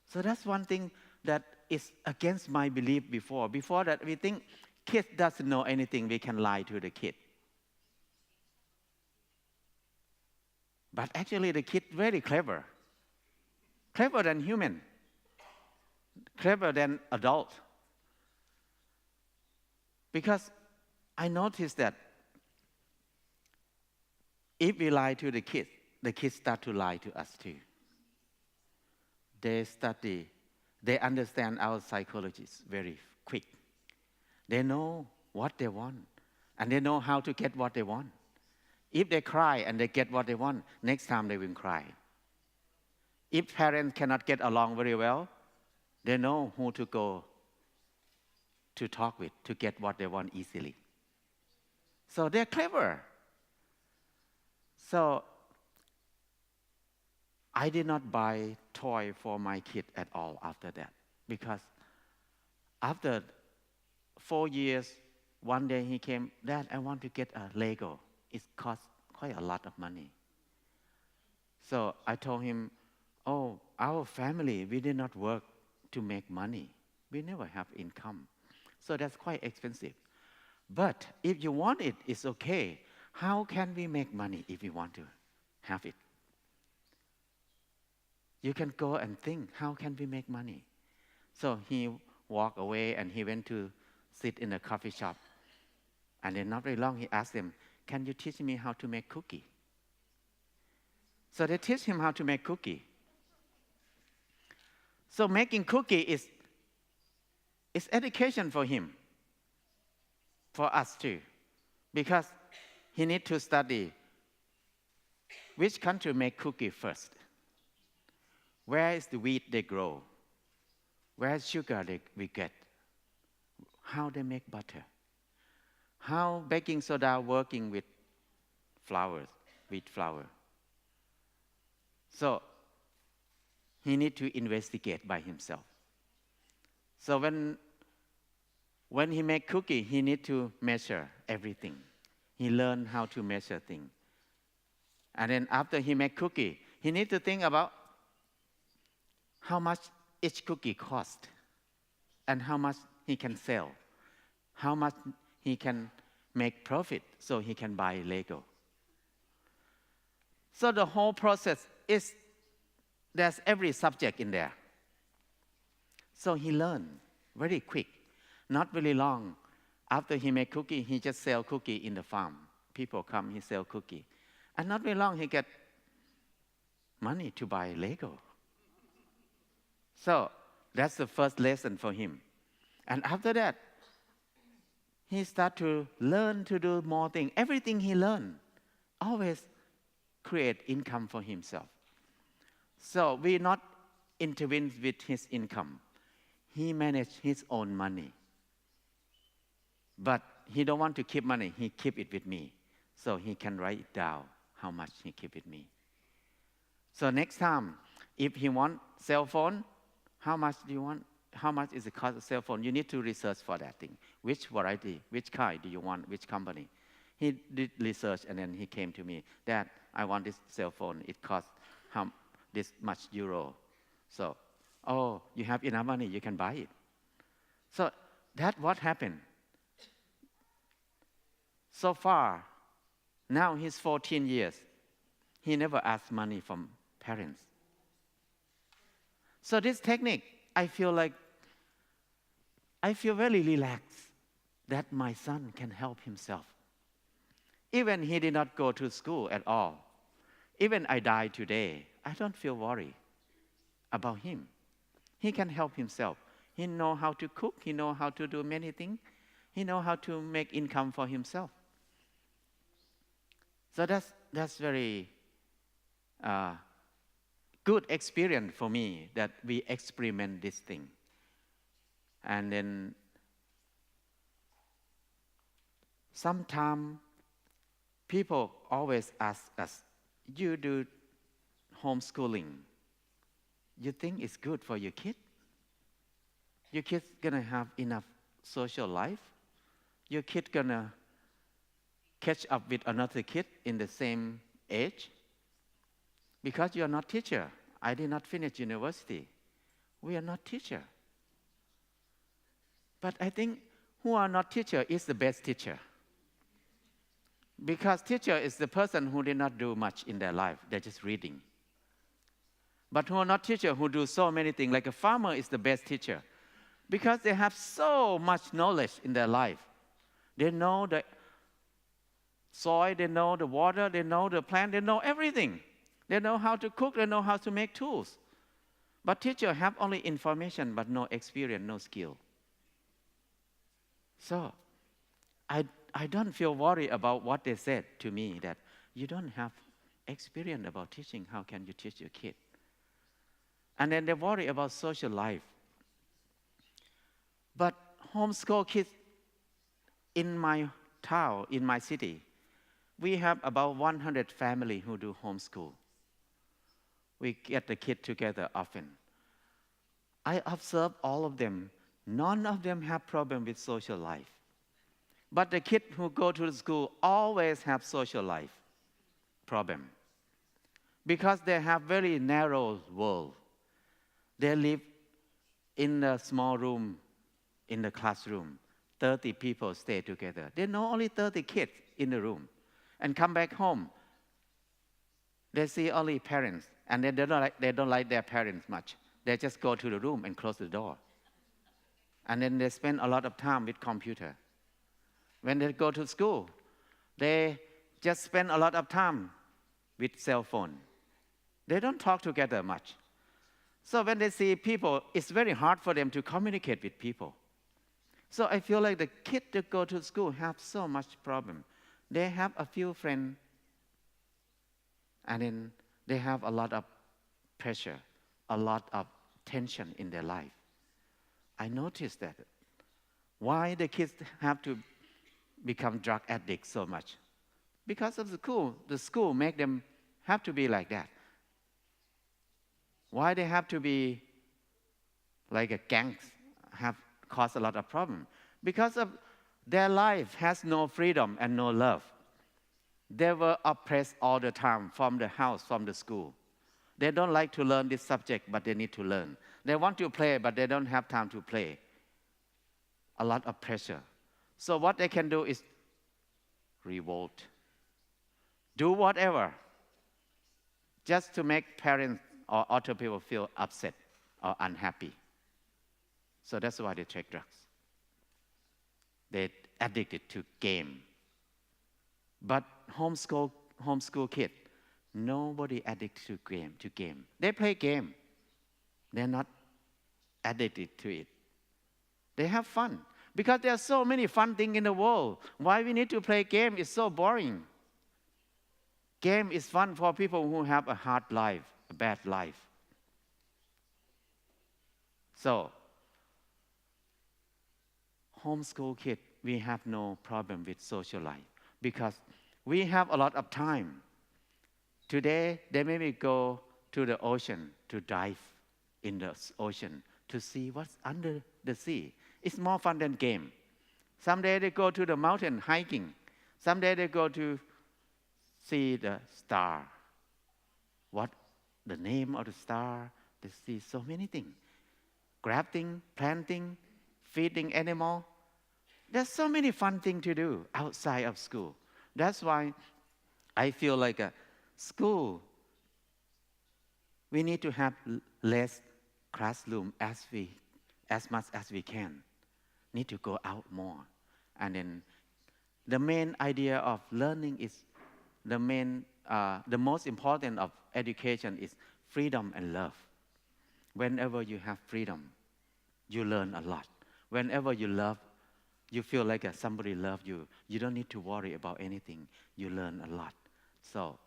Speaker 11: So that's one thing that is against my belief before. Before that, we think kid doesn't know anything, we can lie to the kid. But actually the kid very clever. Clever than human. clever than adult. Because I noticed that if we lie to the kids start to lie to us too. They study, they understand our psychologists very quick. They know what they want, and they know how to get what they want. If they cry and they get what they want, next time they will cry. If parents cannot get along very well, they know who to go to talk with to get what they want easily. So they're clever. So I did not buy toy for my kid at all after that, because after 4 years, one day he came, Dad, I want to get a Lego. It costs quite a lot of money. So I told him, oh, our family, we did not work to make money. We never have income. So that's quite expensive. But if you want it, it's okay. How can we make money if we want to have it? You can go and think, how can we make money? So he walked away and he went to sit in a coffee shop. And then not very long, he asked them, can you teach me how to make cookie? So they teach him how to make cookie. So making cookie is education for him, for us too, because he needs to study which country make cookie first. Where is the wheat they grow? Where is sugar we get? How they make butter? How baking soda working with flours, wheat flour? So he needs to investigate by himself. So when he make cookie, he needs to measure everything. He learned how to measure things. And then after he make cookie, he needs to think about how much each cookie cost and how much he can sell, how much he can make profit so he can buy Lego. So the whole process is, there's every subject in there. So he learned very quick, not very long. After he make cookie, he just sell cookie in the farm. People come, he sell cookie. And not very long, he get money to buy Lego. So that's the first lesson for him. And after that, he start to learn to do more things. Everything he learned always create income for himself. So we not intervene with his income. He managed his own money. But he don't want to keep money. He keep it with me. So he can write it down how much he keep with me. So next time, if he want cell phone, how much do you want? How much is the cost of cell phone? You need to research for that thing. Which variety, which kind do you want, which company? He did research and then he came to me, Dad, I want this cell phone. It costs this much euro. So, oh, you have enough money, you can buy it. So that's what happened. So far, now he's 14 years. He never asked money from parents. So this technique, I feel very relaxed that my son can help himself. Even he did not go to school at all. Even I die today, I don't feel worried about him. He can help himself. He know how to cook. He know how to do many things. He know how to make income for himself. So that's very good experience for me that we experiment this thing. And then sometimes people always ask us, you do homeschooling, you think it's good for your kid? Your kid's gonna have enough social life? Your kid gonna catch up with another kid in the same age? Because you are not teacher. I did not finish university. We are not teacher. But I think who are not teacher is the best teacher. Because teacher is the person who did not do much in their life. They're just reading. but who are not teachers, who do so many things. Like a farmer is the best teacher because they have so much knowledge in their life. They know the soil, they know the water, they know the plant, they know everything. They know how to cook, they know how to make tools. But teachers have only information, but no experience, no skill. So I don't feel worried about what they said to me, that you don't have experience about teaching, how can you teach your kid? And then they worry about social life. But homeschool kids in my town, in my city, we have about 100 families who do homeschool. We get the kids together often. I observe all of them. None of them have problem with social life. But the kids who go to the school always have social life problem. Because they have very narrow world. They live in a small room in the classroom. 30 people stay together. They know only 30 kids in the room. And come back home, they see only parents. And they don't like their parents much. They just go to the room and close the door. And then they spend a lot of time with computer. When they go to school, they just spend a lot of time with cell phone. They don't talk together much. So when they see people, it's very hard for them to communicate with people. So I feel like the kids that go to school have so much problem. They have a few friends, and then they have a lot of pressure, a lot of tension in their life. I noticed that. Why the kids have to become drug addicts so much? Because of the school. The school make them have to be like that. Why they have to be like a gang, have caused a lot of problem? Because of their life has no freedom and no love. They were oppressed all the time from the house, from the school. They don't like to learn this subject, but they need to learn. They want to play, but they don't have time to play. A lot of pressure. So what they can do is revolt. Do whatever, just to make parents or other people feel upset or unhappy. So that's why they take drugs. They're addicted to game. But homeschool kid, nobody addicted to game. They play game. They're not addicted to it. They have fun. Because there are so many fun things in the world. Why we need to play game is so boring. Game is fun for people who have a hard life, a bad life. So, homeschool kids, we have no problem with social life because we have a lot of time. Today, they maybe go to the ocean to dive in the ocean to see what's under the sea. It's more fun than game. Someday they go to the mountain hiking. Someday they go to see the star. What the name of the star? They see so many things. Grafting, planting, feeding animal. There's so many fun things to do outside of school. That's why I feel like a school, we need to have less classroom as much as we can. Need to go out more. And then the main idea of learning is the most important of education is freedom and love. Whenever you have freedom, you learn a lot. Whenever you love, you feel like somebody loves you. You don't need to worry about anything. You learn a lot. So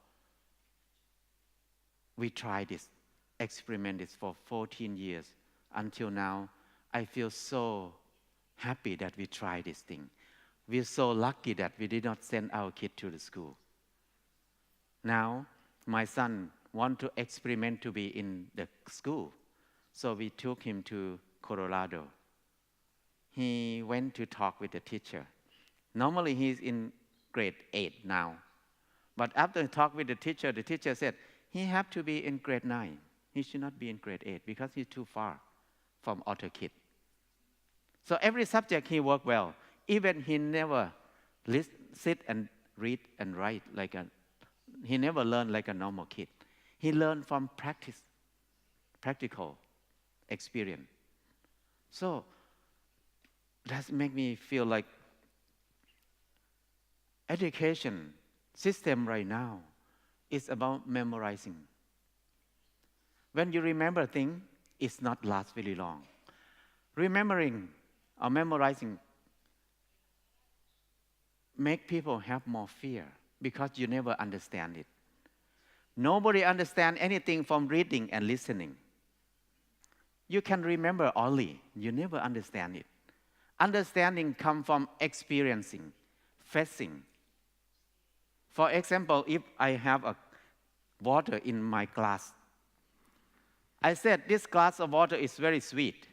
Speaker 11: we tried this, experiment this for 14 years. Until now, I feel so happy that we tried this thing. We're so lucky that we did not send our kid to the school. Now, my son wants to experiment to be in the school. So we took him to Colorado. He went to talk with the teacher. Normally, he's in grade 8 now. But after he talked with the teacher said, he has to be in grade 9. He should not be in grade 8 because he's too far from other kids. So every subject he worked well. Even he never sit and read and write he never learned like a normal kid. He learned from practice. practical experience. So that makes me feel like education system right now is about memorizing. When you remember things, it's not last very long. Remembering or memorizing make people have more fear because you never understand it. Nobody understands anything from reading and listening. You can remember only, you never understand it. Understanding comes from experiencing, facing. For example, if I have a water in my glass, I said this glass of water is very sweet.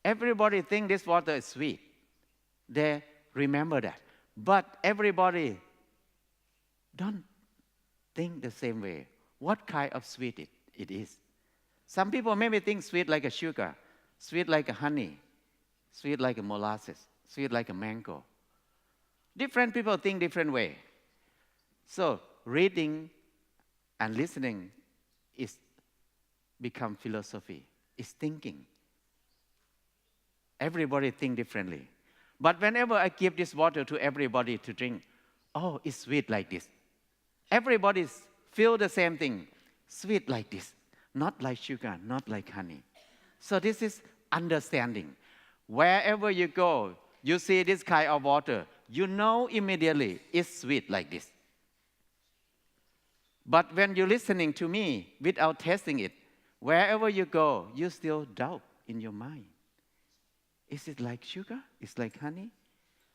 Speaker 11: Everybody thinks this water is sweet. They remember that. But everybody don't think the same way. What kind of sweet it is? Some people maybe think sweet like a sugar, sweet like a honey, sweet like a molasses, sweet like a mango. Different people think different way. So reading and listening is become philosophy. It's thinking. Everybody think differently. But whenever I give this water to everybody to drink, oh, it's sweet like this. Everybody feel the same thing, sweet like this, not like sugar, not like honey. So this is understanding. Wherever you go, you see this kind of water, you know immediately it's sweet like this. But when you're listening to me without tasting it, wherever you go, you still doubt in your mind. Is it like sugar? Is it like honey?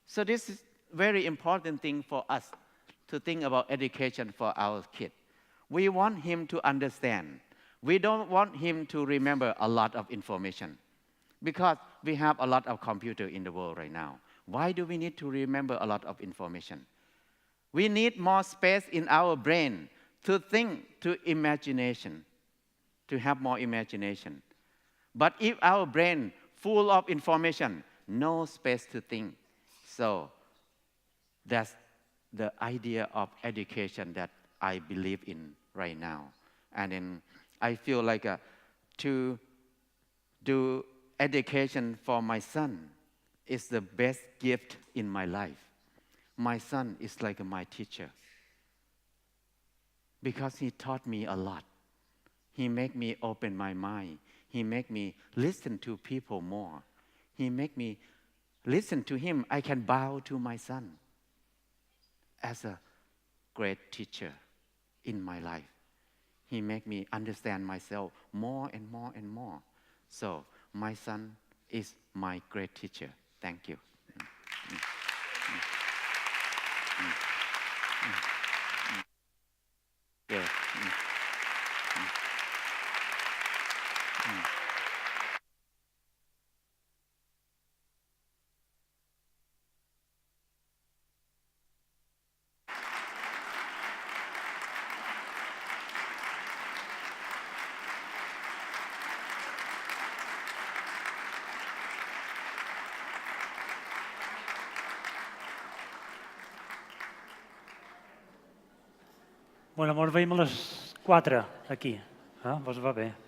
Speaker 11: So this is very important thing for us to think about education for our kid. We want him to understand. We don't want him to remember a lot of information because we have a lot of computer in the world right now. Why do we need to remember a lot of information? We need more space in our brain to think, to imagination, to have more imagination. But if our brain full of information, no space to think. So that's the idea of education that I believe in right now. And then I feel like to do education for my son is the best gift in my life. My son is like my teacher because he taught me a lot. He made me open my mind. He made me listen to people more. He made me listen to him. I can bow to my son as a great teacher in my life. He made me understand myself more and more and more. So my son is my great teacher. Thank you. Yeah.
Speaker 1: Bueno, ens veiem a les 4 aquí. Vos va bé?